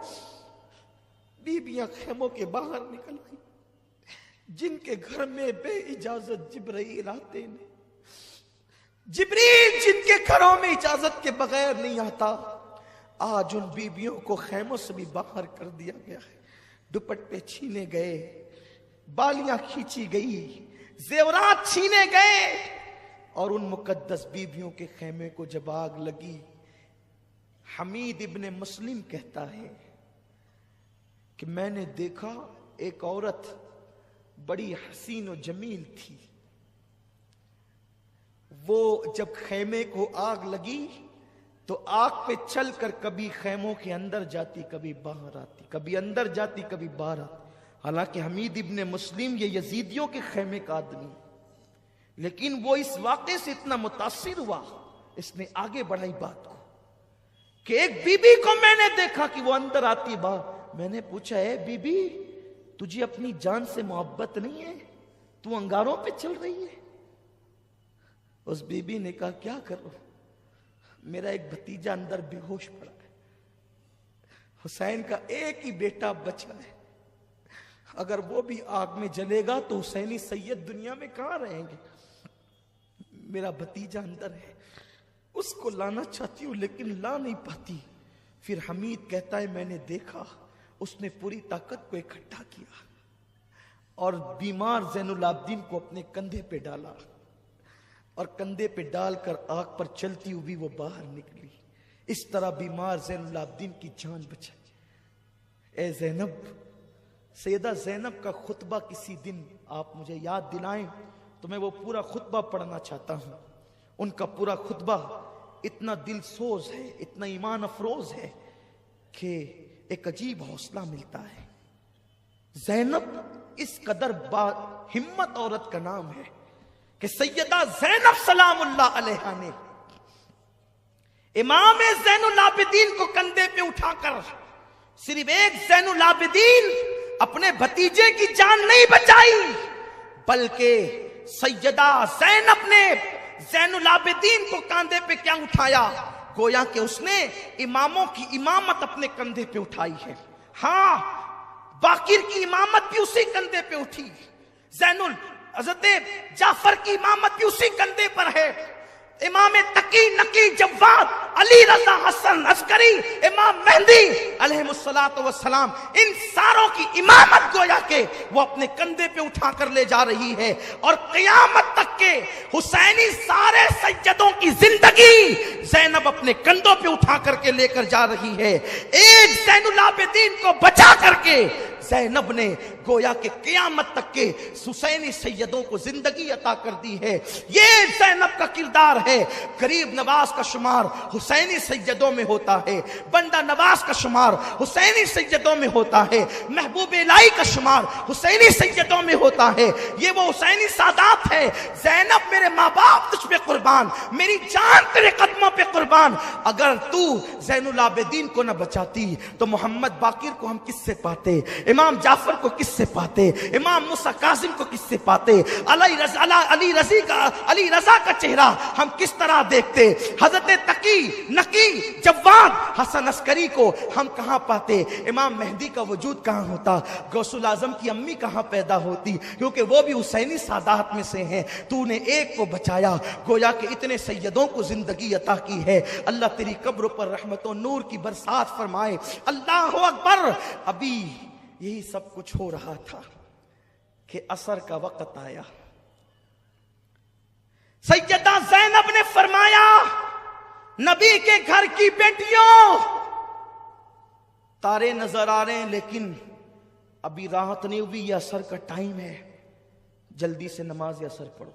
بیبیاں خیموں کے باہر نکل آئی. جن کے گھر میں بے اجازت جبرائیل آتے نے، جبریل جن کے گھروں میں اجازت کے بغیر نہیں آتا، آج ان بیبیوں کو خیموں سے بھی باہر کر دیا گیا ہے. دوپٹے چھینے گئے، بالیاں کھینچی گئی، زیورات چھینے گئے. اور ان مقدس بیبیوں کے خیمے کو جب آگ لگی، حمید ابن مسلم کہتا ہے کہ میں نے دیکھا ایک عورت بڑی حسین و جمیل تھی. وہ جب خیمے کو آگ لگی تو آگ پہ چل کر کبھی خیموں کے اندر جاتی، کبھی باہر آتی، کبھی اندر جاتی، کبھی باہر آتی. حالانکہ حمید ابن مسلم یہ یزیدیوں کے خیمے کا آدمی، لیکن وہ اس واقعے سے اتنا متاثر ہوا، اس نے آگے بڑھائی بات کو کہ ایک بی بی کو میں نے دیکھا کہ وہ اندر آتی باہر. میں نے پوچھا اے بی بی، تجھے اپنی جان سے محبت نہیں ہے؟ تو انگاروں پہ چل رہی ہے؟ اس بی بی نے کہا کیا کروں، میرا ایک بھتیجا اندر بے ہوش پڑا ہے، حسین کا ایک ہی بیٹا بچا ہے، اگر وہ بھی آگ میں جلے گا تو حسینی سید دنیا میں کہاں رہیں گے. میرا بھتیجا اندر ہے، اس کو لانا چاہتی ہوں لیکن لا نہیں پاتی. پھر حمید کہتا ہے میں نے دیکھا اس نے پوری طاقت کو اکٹھا کیا اور بیمار زین العابدین کو اپنے کندھے پہ ڈالا، اور کندھے پہ ڈال کر آگ پر چلتی ہوئی وہ باہر نکلی. اس طرح بیمار زین العابدین کی جان بچائی. اے زینب، سیدہ زینب کا خطبہ کسی دن آپ مجھے یاد دلائیں تو میں وہ پورا خطبہ پڑھنا چاہتا ہوں. ان کا پورا خطبہ اتنا دل سوز ہے، اتنا ایمان افروز ہے کہ ایک عجیب حوصلہ ملتا ہے. زینب اس قدر ہمت عورت کا نام ہے کہ سیدہ زینب سلام اللہ علیہا نے امام زین العابدین کو کندھے پہ اٹھا کر، صرف ایک زین العابدین اپنے بھتیجے کی جان نہیں بچائی، بلکہ سیدہ زینب نے زین العابدین کو کاندھے پہ کیا اٹھایا؟ گویا کہ اس نے اماموں کی امامت اپنے کندھے پہ اٹھائی ہے. ہاں، باقر کی امامت بھی اسی کندھے پہ اٹھی، حضرت جعفر کی امامت بھی اسی کندھے پر ہے، امام تقی نقی جواد علی رضا حسن عسکری امام مہدی علیہ السلام، ان ساروں کی امامت گویا کہ وہ اپنے کندھے پہ اٹھا کر لے جا رہی ہے. اور قیامت تک کے حسینی سارے سیدوں کی زندگی زینب اپنے کندھوں پہ اٹھا کر کے لے کر جا رہی ہے. ایک زین العابدین کو بچا کر کے زینب نے گویا کہ قیامت تک کے حسینی سیدوں کو زندگی عطا کر دی ہے. یہ زینب کا کردار ہے. غریب نواز کا شمار حسینی سیدوں میں ہوتا ہے، بندہ نواز کا شمار حسینی سیدوں میں ہوتا ہے، محبوب الہی کا شمار حسینی سیدوں میں ہوتا ہے. یہ وہ حسینی سادات ہے. زینب میرے ماں باپ تجھ پہ قربان، میری جان تیرے قدموں پہ قربان. اگر تو زین العابدین کو نہ بچاتی تو محمد باقر کو ہم کس سے پاتے، امام جعفر کو کس سے پاتے، امام موسیٰ کاظم کو کس سے پاتے، علی رضا کا چہرہ ہم کس طرح دیکھتے، حضرت تقی نقی جواد حسن عسکری کو ہم کہاں پاتے، امام مہدی کا وجود کہاں ہوتا، غوث الاعظم کی امی کہاں پیدا ہوتی، کیونکہ وہ بھی حسینی سادات میں سے ہیں. تو نے ایک کو بچایا، گویا کہ اتنے سیدوں کو زندگی عطا عطا کی ہے. اللہ تیری قبر پر رحمت و نور کی برسات فرمائے. اللہ اکبر. ابھی یہی سب کچھ ہو رہا تھا کہ عصر کا وقت آیا. سیدہ زینب نے فرمایا نبی کے گھر کی بیٹیوں تارے نظر آ رہے ہیں لیکن ابھی راحت نہیں ہوئی, یہ عصر کا ٹائم ہے, جلدی سے نماز عصر پڑھو.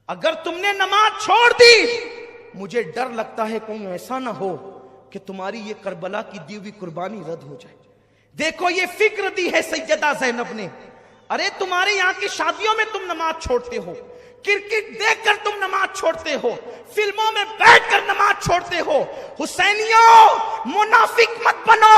اگر تم نے نماز چھوڑ دی مجھے ڈر لگتا ہے کہیں ایسا نہ ہو کہ تمہاری یہ کربلا کی دی ہوئی قربانی رد ہو جائے. دیکھو یہ فکر دی ہے سیدہ زینب نے. ارے تمہارے یہاں کی شادیوں میں تم نماز چھوڑتے ہو, کرکٹ دیکھ کر تم نماز چھوڑتے ہو, فلموں میں بیٹھ کر نماز چھوڑتے ہو. حسینیوں منافق مت بنو,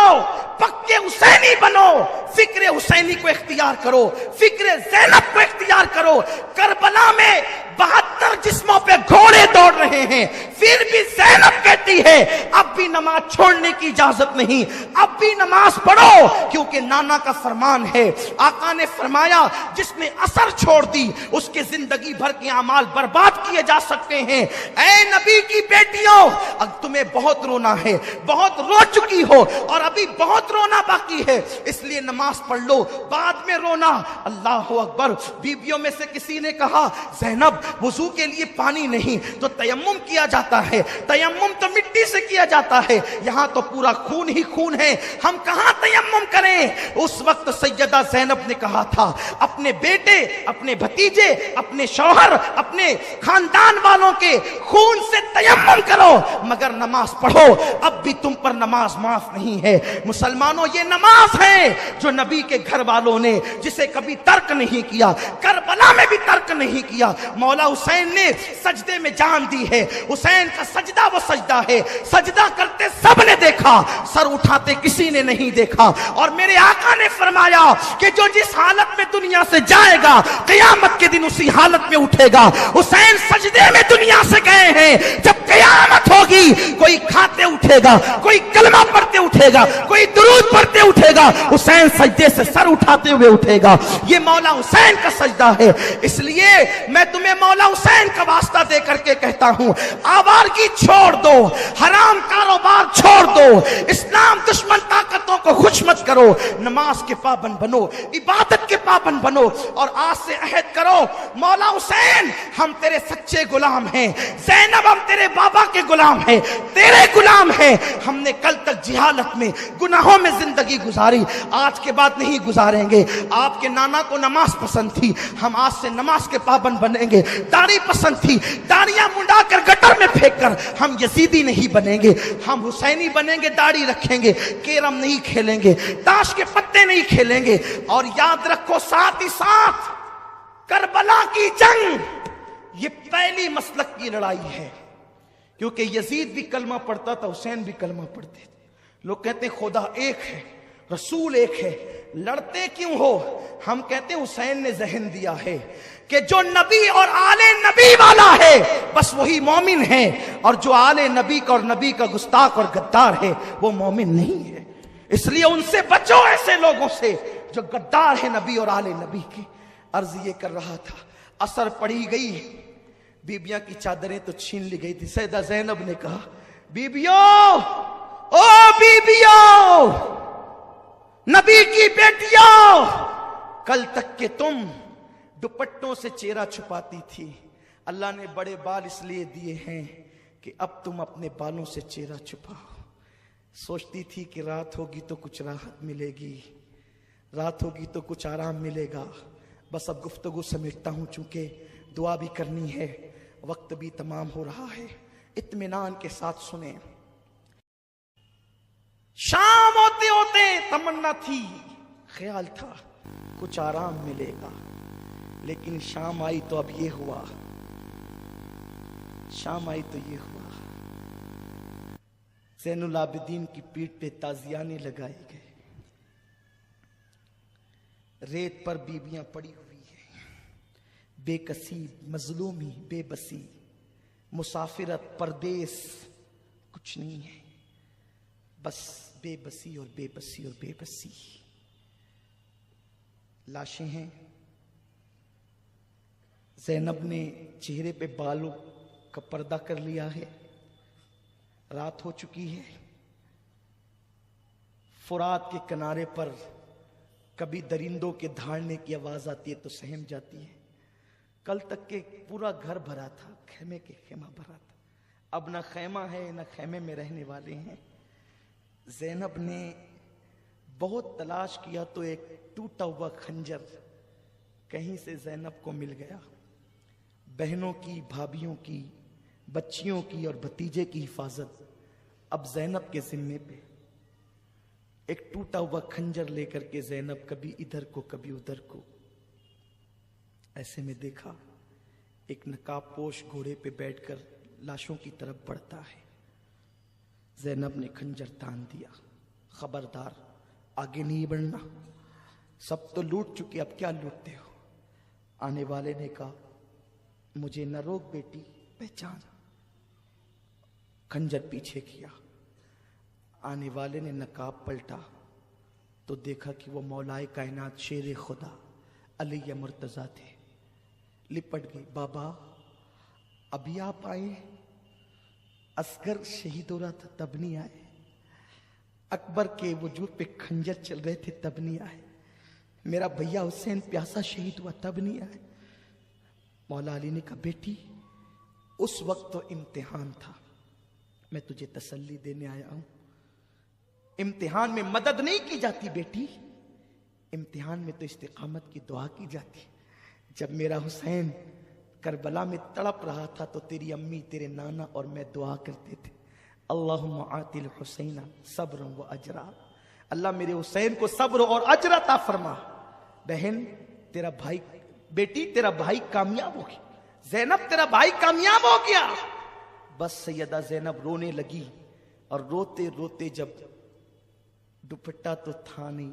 پکے حسینی بنو. فکر حسینی کو اختیار کرو, فکر زینب کو اختیار کرو. کربلا میں 72 جسموں پہ گھوڑے دوڑ رہے ہیں, پھر بھی زینب کہتی ہے اب بھی نماز چھوڑنے کی اجازت نہیں, اب بھی نماز پڑھو, کیونکہ نانا کا فرمان ہے. آقا نے فرمایا جس نے عصر چھوڑ دی اس کے زندگی بھر کے اعمال برباد کیے جا سکتے ہیں. اے نبی کی بیٹیوں, اب تمہیں بہت رونا ہے, بہت رو چکی ہو اور ابھی بہت رونا باقی ہے, اس لیے نماز پڑھ لو, بعد میں رونا. اللہ اکبر. بیویوں میں سے کسی نے کہا زینب وضو کے لیے پانی نہیں تو تیمم کیا جاتا ہے, تیمم تو مٹی سے کیا جاتا ہے, یہاں تو پورا خون ہی خون ہے, ہم کہاں تیمم کریں. اس وقت سیدہ زینب نے کہا تھا اپنے بیٹے, اپنے بھتیجے, اپنے شوہر, اپنے خاندان والوں کے خون سے تیمم کرو مگر نماز پڑھو. اب بھی تم پر نماز معاف نہیں ہے. مسلمانوں یہ نماز ہے جو نبی کے گھر والوں نے جسے کبھی ترک نہیں کیا, کربلا میں بھی ترک نہیں کیا. مولا حسین نے سجدے میں جان دی ہے. حسین کا سجدہ وہ سجدہ ہے, سجدہ کرتے سب نے دیکھا, سر اٹھاتے کسی نے نہیں دیکھا. اور میرے آقا نے فرمایا کہ جو جس حالت میں دنیا سے جائے گا قیامت کے دن اسی حالت میں اٹھے گا. حسین سجدے میں دنیا سے گئے ہیں, جب قیامت ہوگی کوئی کھاتے اٹھے گا, کوئی کلمہ پڑھتے اٹھے گا, کوئی درود پڑھتے اٹھے گا, حسین سجدے سے سر اٹھاتے ہوئے اٹھے گا. یہ مولا حسین کا سجدہ ہے. اس لیے میں تمہیں مولا حسین کا واسطہ دے کر کے کہتا ہوں آوارگی چھوڑ دو, حرام کاروبار چھوڑ دو, اسلام دشمن طاقتوں کو خوش مت کرو, نماز کے پابند بنو, عبادت کے پابند بنو اور آج سے عہد کرو مولا حسین ہم تیرے سچے غلام ہیں, زینب ہم تیرے بابا کے غلام ہیں, تیرے غلام ہیں. ہم نے کل تک جہالت میں گناہوں میں زندگی گزاری, آج کے بعد نہیں گزاریں گے. آپ کے نانا کو نماز پسند تھی, ہم آج سے نماز کے پابند بنیں گے. داڑھی پسند تھی, داڑیاں منڈا کر گٹر میں پھینک کر ہم یزیدی نہیں بنیں گے, ہم حسینی بنیں گے. داڑھی رکھیں گے, کیرم نہیں کھیلیں گے, تاش کے پتے نہیں کھیلیں گے. اور یاد رکھو ساتھ ہی ساتھ کربلا کی جنگ یہ پہلی مسلک کی لڑائی ہے, کیونکہ یزید بھی کلمہ پڑھتا تھا, حسین بھی کلمہ پڑھتے تھے. لوگ کہتے ہیں خدا ایک ہے, رسول ایک ہے, لڑتے کیوں ہو؟ ہم کہتے ہیں حسین نے ذہن دیا ہے کہ جو نبی اور آل نبی والا ہے بس وہی مومن ہے, اور جو آل نبی کا اور نبی کا گستاخ اور غدار ہے وہ مومن نہیں ہے. اس لیے ان سے بچو, ایسے لوگوں سے جو غدار ہے نبی اور آل نبی کے. عرض یہ کر رہا تھا عصر پڑھی گئی, بیبیاں کی چادریں تو چھین لی گئی تھی. سیدہ زینب نے کہا بیبیوں, او بیبیوں, نبی کی بیٹیوں, کل تک کہ تم دوپٹوں سے چہرہ چھپاتی تھی, اللہ نے بڑے بال اس لیے دیے ہیں کہ اب تم اپنے بالوں سے چہرہ چھپاؤ. سوچتی تھی کہ رات ہوگی تو کچھ راحت ملے گی, رات ہوگی تو کچھ آرام ملے گا. بس اب گفتگو سمیٹتا ہوں چونکہ دعا بھی کرنی ہے, وقت بھی تمام ہو رہا ہے. اطمینان کے ساتھ سنیں. شام ہوتے ہوتے تمنا تھی, خیال تھا کچھ آرام ملے گا, لیکن شام آئی تو اب یہ ہوا, شام آئی تو یہ ہوا. زین العابدین کی پیٹھ پہ تازیانے لگائے گئے, ریت پر بیبیاں پڑی ہوئی ہیں, بے کسی, مظلومی, بے بسی, مسافرت, پردیس, کچھ نہیں ہے, بس بے بسی اور بے بسی اور بے بسی. لاشیں ہیں. زینب نے چہرے پہ بالوں کا پردہ کر لیا ہے, رات ہو چکی ہے. فرات کے کنارے پر کبھی درندوں کے دھاڑنے کی آواز آتی ہے تو سہم جاتی ہے. کل تک کے پورا گھر بھرا تھا, خیمے کے خیمہ بھرا تھا. اب نہ خیمہ ہے نہ خیمے میں رہنے والے ہیں. زینب نے بہت تلاش کیا تو ایک ٹوٹا ہوا خنجر کہیں سے زینب کو مل گیا. بہنوں کی, بھابھیوں کی, بچیوں کی اور بھتیجے کی حفاظت اب زینب کے ذمے پہ. ایک ٹوٹا ہوا خنجر لے کر کے زینب کبھی ادھر کو کبھی ادھر کو. ایسے میں دیکھا ایک نقاب پوش گھوڑے پہ بیٹھ کر لاشوں کی طرف بڑھتا ہے. زینب نے خنجر تان دیا, خبردار آگے نہیں بڑھنا, سب تو لوٹ چکے, اب کیا لوٹتے ہو. آنے والے نے کہا مجھے نہ روک بیٹی, پہچان. خنجر پیچھے کیا. آنے والے نے نقاب پلٹا تو دیکھا کہ وہ مولائے کائنات شیر خدا علی مرتضیٰ تھے. لپٹ گئی. بابا ابھی آپ آئے؟ اصغر شہید ہو رہا تھا تب نہیں آئے. اکبر کے وجود پہ خنجر چل رہے تھے تب نہیں آئے. میرا بھیا حسین پیاسا شہید ہوا تب نہیں آئے. مولا علی نے کہا بیٹی اس وقت تو امتحان تھا, میں تجھے تسلی دینے آیا ہوں. امتحان میں مدد نہیں کی جاتی بیٹی, امتحان میں تو استقامت کی دعا کی جاتی. جب میرا حسین کربلا میں تڑپ رہا تھا تو تیری امی, تیرے نانا اور میں دعا کرتے تھے اللہم آتی الحسین صبر و اجرا. اللہ میرے حسین کو صبر اور اجر عطا فرما. بہن تیرا بھائی, بیٹی تیرا بھائی کامیاب ہو گیا. زینب تیرا بھائی کامیاب ہو گیا. بس سیدہ زینب رونے لگی اور روتے روتے جب دوپٹہ تو تھا نہیں,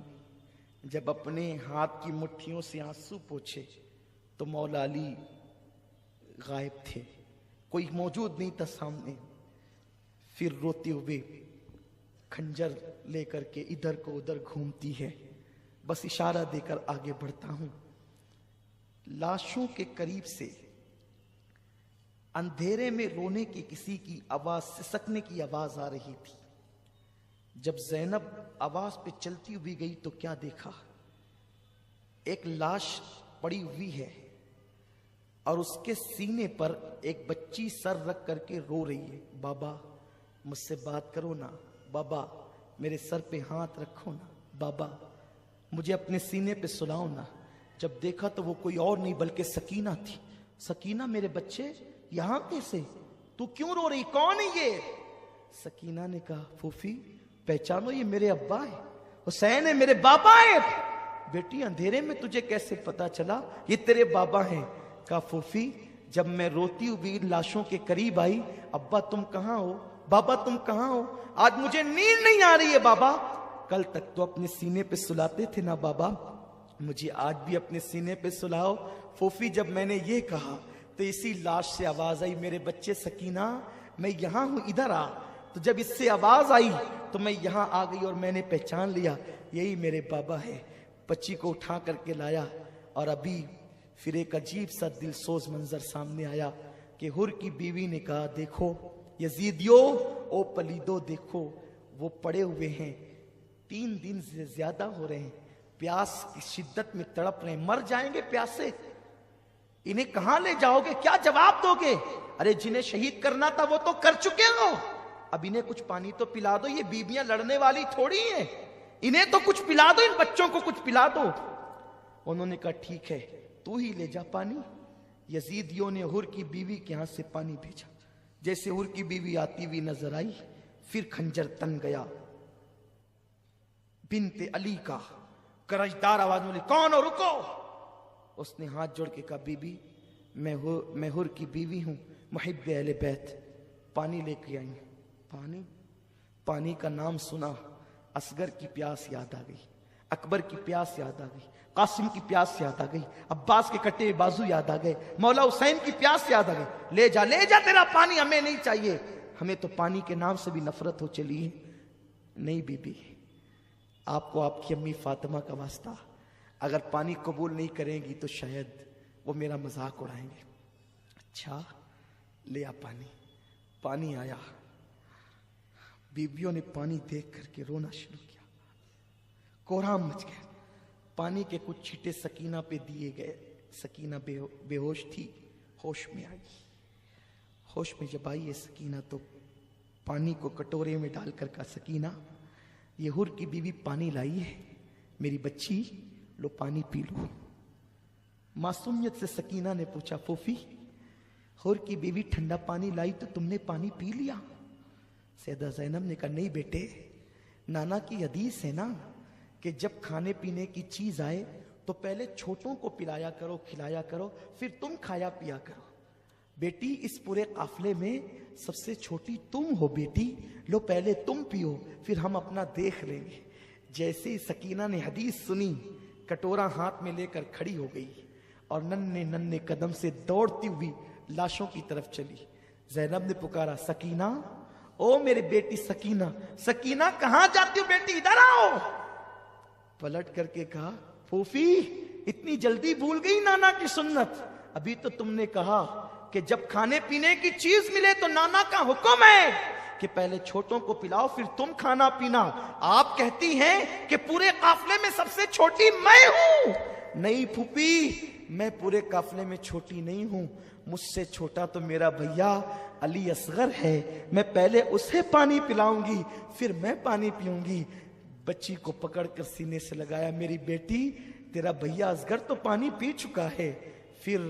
جب اپنے ہاتھ کی مٹھیوں سے آنسو پوچھے تو مولا علی غائب تھے, کوئی موجود نہیں تھا سامنے. پھر روتے ہوئے خنجر لے کر کے ادھر کو ادھر گھومتی ہے, بس اشارہ دے کر آگے بڑھتا ہوں. لاشوں کے قریب سے اندھیرے میں رونے کی کسی کی آواز, سسکنے کی آواز آ رہی تھی. جب زینب آواز پہ چلتی ہوئی گئی تو کیا دیکھا, ایک لاش پڑی ہوئی ہے اور اس کے سینے پر ایک بچی سر رکھ کر کے رو رہی ہے. بابا مجھ سے بات کرو نا, بابا میرے سر پہ ہاتھ رکھو نا, بابا مجھے اپنے سینے پہ سلاؤ نا. جب دیکھا تو وہ کوئی اور نہیں بلکہ سکینہ تھی. سکینہ میرے بچے یہاں کیسے, تو کیوں رو رہی, کون ہے یہ؟ سکینہ نے کہا پھوپھی پہچانو یہ میرے ابا ہے, حسین ہے, میرے بابا ہے. بیٹی اندھیرے میں تجھے کیسے پتا چلا یہ تیرے بابا ہیں؟ کہا پھوپھی جب میں روتی ہوئی لاشوں کے قریب آئی, ابا تم کہاں ہو, بابا تم کہاں ہو, آج مجھے نیند نہیں آ رہی ہے بابا. کل تک تو اپنے سینے پہ سلاتے تھے نا بابا, مجھے آج بھی اپنے سینے پہ سلاؤ. پھوپھی جب میں نے یہ کہا تو اسی لاش سے آواز آئی میرے بچے سکینہ میں یہاں ہوں, ادھر آ. تو جب اس سے آواز آئی تو میں یہاں آ گئی اور میں نے پہچان لیا یہی میرے بابا ہے. بچی کو اٹھا کر کے لایا اور ابھی پھر ایک عجیب سا دل سوز منظر سامنے آیا کہ حر کی بیوی نے کہا دیکھو یزیدیو, او پلیدو دیکھو وہ پڑے ہوئے ہیں, 3 دن سے زیادہ ہو رہے ہیں, پیاس کی شدت میں تڑپ رہے ہیں, مر جائیں گے پیاسے. انہیں کہاں لے جاؤ گے, کیا جواب دو گے؟ ارے جنہیں شہید کرنا تھا وہ تو کر چکے ہو, اب انہیں کچھ پانی تو پلا دو, یہ بیبیاں لڑنے والی تھوڑی ہیں, انہیں تو کچھ پلا دو, ان بچوں کو کچھ پلا دو. انہوں نے کہا ٹھیک ہے تو ہی لے جا پانی. یزیدیوں نے حر کی بیوی کے ہاتھ سے پانی بھیجا. جیسے حر کی بیوی آتی ہوئی نظر آئی پھر خنجر تن گیا. بنت علی کا کرجدار آواز میں کون ہو, رکو. اس نے ہاتھ جوڑ کے کہا بی بی میں حر کی بیوی ہوں, محب اہل بیت, پانی لے کے آئی. پانی کا نام سنا اصغر کی پیاس یاد آ گئی, اکبر کی پیاس یاد آ گئی, قاسم کی پیاس یاد آ گئی, عباس کے کٹے بازو یاد آ گئے, مولا حسین کی پیاس یاد آ گئی. لے جا تیرا پانی, ہمیں نہیں چاہیے, ہمیں تو پانی کے نام سے بھی نفرت ہو چلی ہے. نہیں بی بی, آپ کو آپ کی امی فاطمہ کا واسطہ, اگر پانی قبول نہیں کریں گی تو شاید وہ میرا مذاق اڑائیں گے. اچھا لے آ پانی. پانی آیا, بیویوں نے پانی دیکھ کر کے رونا شروع کیا. کوہرام مچ گیا. پانی کے کچھ چھٹے سکینہ پہ دیے گئے. سکینہ بے ہوش تھی, ہوش میں آئی. ہوش میں جب آئی ہے سکینہ تو پانی کو کٹورے میں ڈال کر کہا, سکینہ یہ حر کی بیوی پانی لائی ہے, میری بچی لو پانی پی لو. معصومیت سے سکینہ نے پوچھا, پھوپھی حر کی بیوی ٹھنڈا پانی لائی تو تم نے پانی پی لیا؟ سیدہ زینب نے کہا, نہیں بیٹے, نانا کی حدیث ہے نا کہ جب کھانے پینے کی چیز آئے تو پہلے چھوٹوں کو پلایا کرو, کھلایا کرو, پھر تم کھایا پیا کرو. بیٹی اس پورے قافلے میں سب سے چھوٹی تم ہو بیٹی, لو پہلے تم پیو پھر ہم اپنا دیکھ لیں گے. جیسے ہی سکینہ نے حدیث سنی, کٹورا ہاتھ میں لے کر کھڑی ہو گئی اور ننھے قدم سے دوڑتی ہوئی لاشوں کی طرف چلی. زینب نے پکارا, سکینہ, او میرے بیٹی سکینہ, سکینہ کہاں جاتی ہو بیٹی, ادھر آؤ. پلٹ کر کے کہا, پھوپھی اتنی جلدی بھول گئی نانا کی سنت, ابھی تو تم نے کہا کہ جب کھانے پینے کی چیز ملے تو نانا کا حکم ہے کہ پہلے چھوٹوں کو پلاؤ پھر تم کھانا پینا. آپ کہتی ہیں کہ پورے قافلے میں سب سے چھوٹی میں ہوں. نہیں پھوپھی, میں پورے قافلے میں چھوٹی نہیں ہوں, مجھ سے چھوٹا تو میرا بھیا علی اصغر ہے, میں پہلے اسے پانی پلاؤں گی پھر میں پانی پیوں گی. بچی کو پکڑ کر سینے سے لگایا, میری بیٹی تیرا بھیا اصغر تو پانی پی چکا ہے. پھر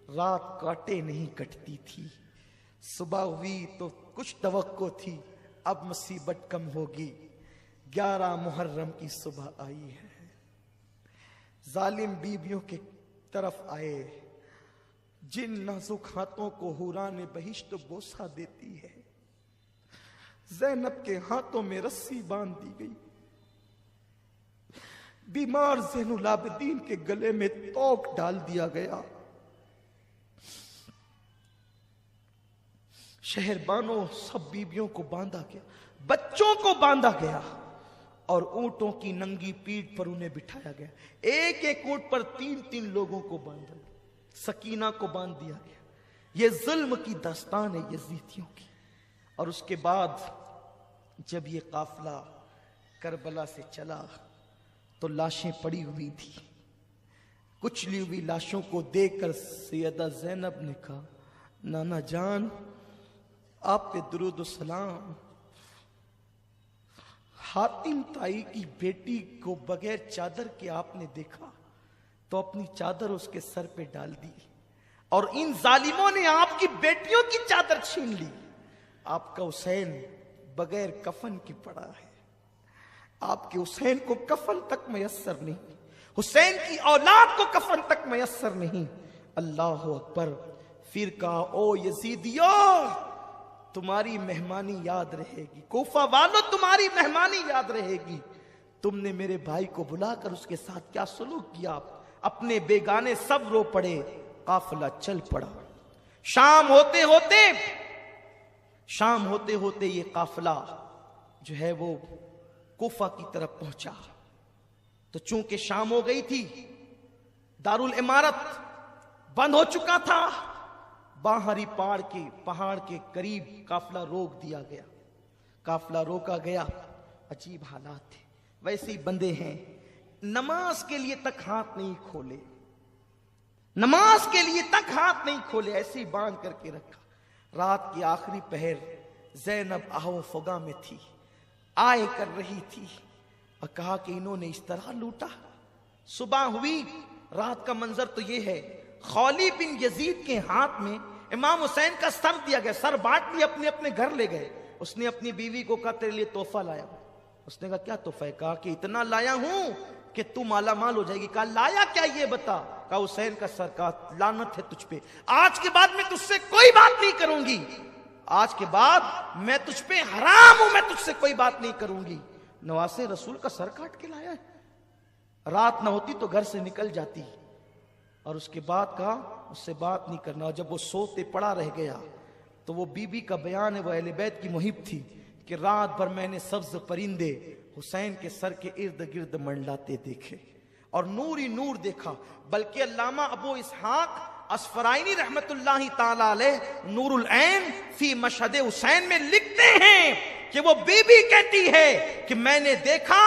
رات کاٹے نہیں کٹتی تھی, صبح ہوئی تو کچھ توقع تھی, اب مصیبت کم ہوگی. 11 محرم کی صبح آئی ہے. ظالم بیویوں کے طرف آئے, جن نازک ہاتھوں کو حوران بہشت بوسہ دیتی ہے. زینب کے ہاتھوں میں رسی باندھ دی گئی. بیمار زین العابدین کے گلے میں توق ڈال دیا گیا. شہربانوں سب بیویوں کو باندھا گیا, بچوں کو باندھا گیا اور اونٹوں کی ننگی پیٹھ پر انہیں بٹھایا گیا. ایک ایک اونٹ پر 3 لوگوں کو باندھا گیا. سکینہ کو باندھ دیا گیا. یہ ظلم کی داستان ہے یزیدیوں کی. اور اس کے بعد جب یہ قافلہ کربلا سے چلا تو لاشیں پڑی ہوئی تھی. کچلی ہوئی لاشوں کو دیکھ کر سیدہ زینب نے کہا, نانا جان آپ پہ درود و سلام. حاتم تائی کی بیٹی کو بغیر چادر کے آپ نے دیکھا تو اپنی چادر اس کے سر پہ ڈال دی, اور ان ظالموں نے آپ کی بیٹیوں کی چادر چھین لی. آپ کا حسین بغیر کفن کی پڑا ہے. آپ کے حسین کو کفن تک میسر نہیں, حسین کی اولاد کو کفن تک میسر نہیں. اللہ اکبر. پھر کہا, او یزیدیوں تمہاری مہمانی یاد رہے گی, کوفہ والو تمہاری مہمانی یاد رہے گی. تم نے میرے بھائی کو بلا کر اس کے ساتھ کیا سلوک کیا. اپنے بیگانے سب رو پڑے. قافلہ چل پڑا. شام ہوتے ہوتے یہ قافلہ جو ہے وہ کوفہ کی طرف پہنچا. تو چونکہ شام ہو گئی تھی, دارالعمارت بند ہو چکا تھا, باہری پہاڑ کے قریب قافلہ روک دیا گیا. قافلہ روکا گیا. عجیب حالات تھے. ویسے ہی بندے ہیں, نماز کے لیے تک ہاتھ نہیں کھولے, نماز کے لیے تک ہاتھ نہیں کھولے, ایسے ہی باندھ کر کے رکھا. رات کی آخری پہر زینب آہو فغاں میں تھی, آئے کر رہی تھی, اور کہا کہ انہوں نے اس طرح لوٹا. صبح ہوئی. رات کا منظر تو یہ ہے, خولی بن یزید کے ہاتھ میں امام حسین کا سر دیا گیا. سر بانٹ لیا, اپنے اپنے گھر لے گئے. اس نے اپنی بیوی کو کہا تیرے لیے تحفہ لایا. اس نے کہا کیا تحفہ ہے؟ کہا کہ اتنا لایا ہوں کہ تو مالا مال ہو جائے گی. کہا لایا کیا یہ بتا. کہا حسین کا سر. کہا لعنت ہے تجھ پہ, آج کے بعد میں تجھ سے کوئی بات نہیں کروں گی. آج کے بعد میں تجھ پہ حرام ہوں, میں تجھ سے کوئی بات نہیں کروں گی. نواسے رسول کا سر کاٹ کے لایا ہے. رات نہ ہوتی تو گھر سے نکل جاتی. اور اس کے بعد کہا اس سے بات نہیں کرنا. اور جب وہ سوتے پڑا رہ گیا تو وہ بی بی کا بیان ہے, وہ اہل بیت کی محب تھی, کہ رات بھر میں نے سبز پرندے حسین کے سر کے ارد گرد منڈلاتے دیکھے اور نور ہی نور دیکھا. بلکہ علامہ ابو اسحاق اسفرائینی رحمت اللہ تعالی علیہ نور العین فی مشہد حسین میں لکھتے ہیں کہ وہ بیوی کہتی ہے کہ میں نے دیکھا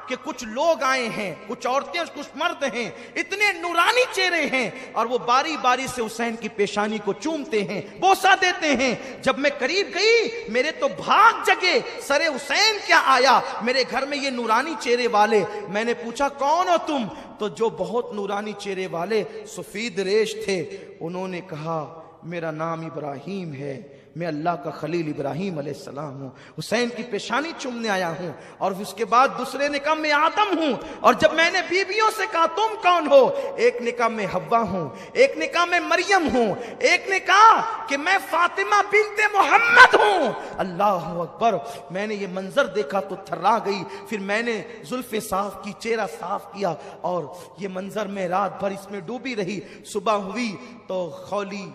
کہ کچھ لوگ آئے ہیں، کچھ عورتیں کچھ مرد ہیں، اتنے نورانی چہرے ہیں، اور وہ باری باری سے حسین کی پیشانی کو چومتے ہیں، بوسہ دیتے ہیں۔ جب میں قریب گئی میرے تو بھاگ جگے، سر حسین کیا آیا میرے گھر میں یہ نورانی چہرے والے۔ میں نے پوچھا کون ہو تم؟ تو جو بہت نورانی چہرے والے سفید ریش تھے انہوں نے کہا میرا نام ابراہیم ہے، میں اللہ کا خلیل ابراہیم علیہ السلام ہوں، حسین کی پیشانی چومنے آیا ہوں۔ اور اس کے بعد دوسرے نے کہا میں آدم ہوں۔ اور جب میں نے بیویوں سے کہا تم کون ہو، ایک نے کہا میں حوا ہوں، ایک نے کہا میں مریم ہوں، ایک نے کہا کہ میں فاطمہ بنت محمد ہوں۔ اللہ اکبر! میں نے یہ منظر دیکھا تو تھرا گئی۔ پھر میں نے زلفیں صاف کی، چہرہ صاف کیا، اور یہ منظر میں رات بھر اس میں ڈوبی رہی۔ صبح ہوئی تو خولی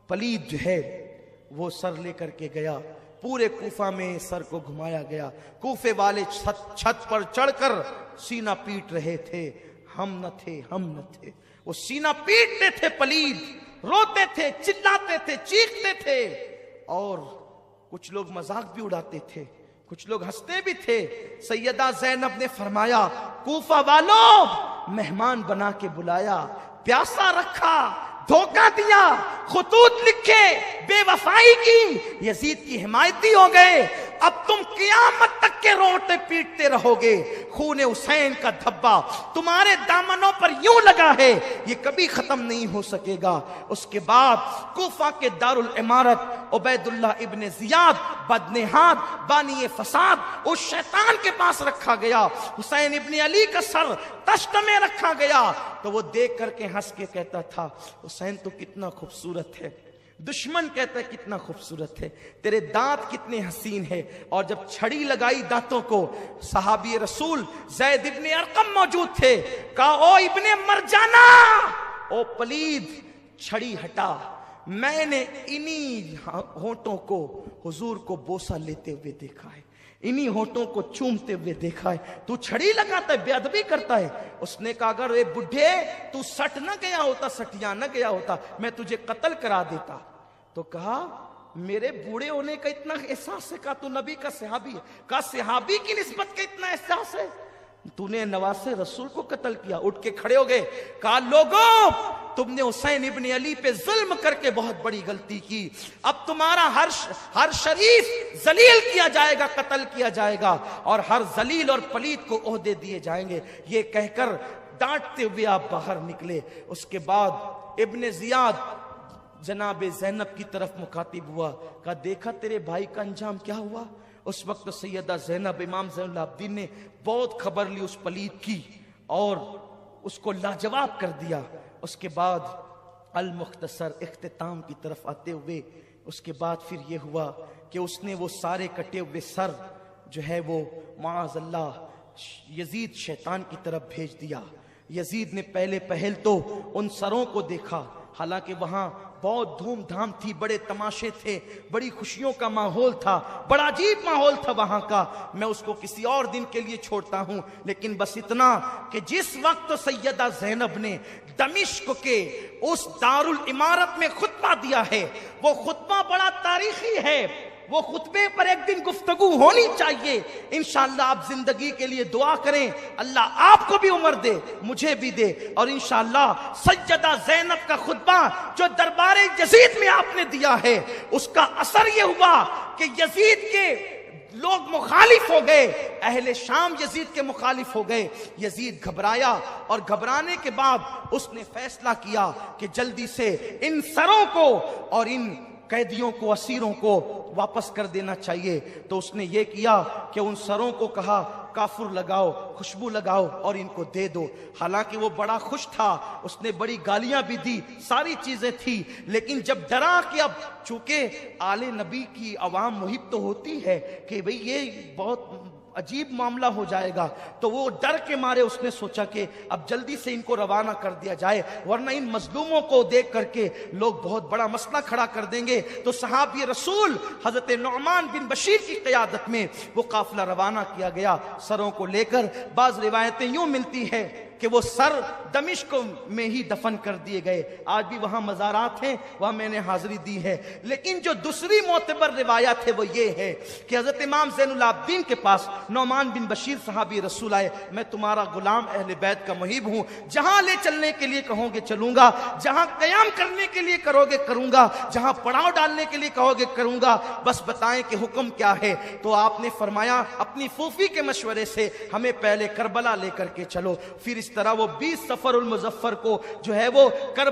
پلید جو ہے وہ سر لے کر کے گیا، پورے کوفہ میں سر کو گھمایا گیا۔ کوفے والے چھت پر چڑھ کر سینہ پیٹ رہے تھے، ہم نہ تھے، ہم نہ تھے۔ وہ سینہ پیٹتے تھے پلید، روتے تھے، چلاتے تھے، چیختے تھے، اور کچھ لوگ مذاق بھی اڑاتے تھے، کچھ لوگ ہنستے بھی تھے۔ سیدہ زینب نے فرمایا کوفہ والوں مہمان بنا کے بلایا، پیاسا رکھا، دھوکہ دیا، خطوط لکھے، بے وفائی کی، یزید کی حمایتی ہو گئے۔ اب تم قیامت تک کے روتے پیٹتے رہو گے۔ خون حسین کا دھبا تمہارے دامنوں پر یوں لگا ہے، یہ کبھی ختم نہیں ہو سکے گا۔ اس کے بعد کوفہ کے دارالعمارت عبید اللہ ابن زیاد بدنہاد بانی فساد اس شیطان کے پاس رکھا گیا۔ حسین ابن علی کا سر تشت میں رکھا گیا تو وہ دیکھ کر کے ہنس کے کہتا تھا حسین تو کتنا خوبصورت ہے، دشمن کہتا ہے کتنا خوبصورت ہے، تیرے دانت کتنے حسین ہے۔ اور جب چھڑی لگائی دانتوں کو، صحابی رسول زید ابن ارقم موجود تھے، کہا او ابن مرجانہ، او پلید، چھڑی ہٹا۔ میں نے انہی ہونٹوں کو حضور کو بوسہ لیتے ہوئے دیکھا ہے، انہی ہونٹوں کو چومتے ہوئے دیکھا ہے، تو چھڑی لگاتا ہے، بے ادبی کرتا ہے۔ اس نے کہا اگر اے بڈھے تو سٹ نہ گیا ہوتا، سٹیا نہ گیا ہوتا، میں تجھے قتل کرا دیتا۔ تو کہا میرے بوڑھے ہونے کا اتنا احساس ہے؟ کہا تو نبی کا صحابی ہے۔ کہا صحابی کی نسبت کا اتنا احساس ہے؟ تو نے نواسے رسول کو قتل کیا۔ اٹھ کے کھڑے ہو گئے، کہا لوگوں تم نے حسین ابن علی پہ ظلم کر کے بہت بڑی غلطی کی، اب تمہارا ہر شریف ذلیل کیا جائے گا، قتل کیا جائے گا، اور ہر ذلیل اور پلید کو عہدے دیے جائیں گے۔ یہ کہہ کر ڈانٹتے ہوئے آپ باہر نکلے۔ اس کے بعد ابن زیاد جناب زینب کی طرف مخاطب ہوا، کہا دیکھا تیرے بھائی کا انجام کیا ہوا؟ اس وقت سیدہ زینب امام زین العابدین نے بہت خبر لی اس پلید کی اور اس کو لاجواب کر دیا۔ اس کے بعد المختصر اختتام کی طرف آتے ہوئے اس کے بعد پھر یہ ہوا کہ اس نے وہ سارے کٹے ہوئے سر جو ہے وہ معاذ اللہ یزید شیطان کی طرف بھیج دیا۔ یزید نے پہلے پہل تو ان سروں کو دیکھا، حالانکہ وہاں بہت دھوم دھام تھی، بڑے تماشے تھے، بڑی خوشیوں کا ماحول تھا، بڑا عجیب ماحول تھا وہاں کا۔ میں اس کو کسی اور دن کے لیے چھوڑتا ہوں، لیکن بس اتنا کہ جس وقت سیدہ زینب نے دمشق کے اس دارالعمارت میں خطبہ دیا ہے، وہ خطبہ بڑا تاریخی ہے، وہ خطبے پر ایک دن گفتگو ہونی چاہیے۔ انشاءاللہ آپ زندگی کے لیے دعا کریں، اللہ آپ کو بھی عمر دے، مجھے بھی دے، اور انشاءاللہ سیدہ زینب کا خطبہ جو دربار یزید میں آپ نے دیا ہے، اس کا اثر یہ ہوا کہ یزید کے لوگ مخالف ہو گئے، اہل شام یزید کے مخالف ہو گئے۔ یزید گھبرایا، اور گھبرانے کے بعد اس نے فیصلہ کیا کہ جلدی سے ان سروں کو اور ان قیدیوں کو، اسیروں کو واپس کر دینا چاہیے۔ تو اس نے یہ کیا کہ ان سروں کو کہا کافر لگاؤ، خوشبو لگاؤ اور ان کو دے دو۔ حالانکہ وہ بڑا خوش تھا، اس نے بڑی گالیاں بھی دی، ساری چیزیں تھی، لیکن جب ڈرا کہ اب چونکہ آل نبی کی عوام محب تو ہوتی ہے کہ بھئی یہ بہت عجیب معاملہ ہو جائے گا، تو وہ ڈر کے مارے اس نے سوچا کہ اب جلدی سے ان کو روانہ کر دیا جائے، ورنہ ان مظلوموں کو دیکھ کر کے لوگ بہت بڑا مسئلہ کھڑا کر دیں گے۔ تو صحابی رسول حضرت نعمان بن بشیر کی قیادت میں وہ قافلہ روانہ کیا گیا سروں کو لے کر۔ بعض روایتیں یوں ملتی ہے کہ وہ سر دمشق میں ہی دفن کر دیے گئے. آج بھی وہاں مزارات ہیں, وہاں میں نے حاضری دی ہے. لیکن جو دوسری معتبر روایت ہے وہ یہ ہے کہ حضرت امام زین العابدین کے پاس نعمان بن بشیر صحابی رسول آئے, میں تمہارا غلام اہل بیت کا محب ہوں, جہاں لے چلنے کے لیے کہو گے چلوں گا, جہاں قیام کرنے کے لیے کرو گے کروں گا, جہاں پڑاؤ ڈالنے کے لیے کہو گے کروں گا, بس بتائیں کہ حکم کیا ہے. تو آپ نے فرمایا اپنی پھوپھی کے مشورے سے ہمیں پہلے کربلا لے کر کے چلو. پھر اس طرح وہ 20 صفر المظفر کو جو ہے وہ کربلا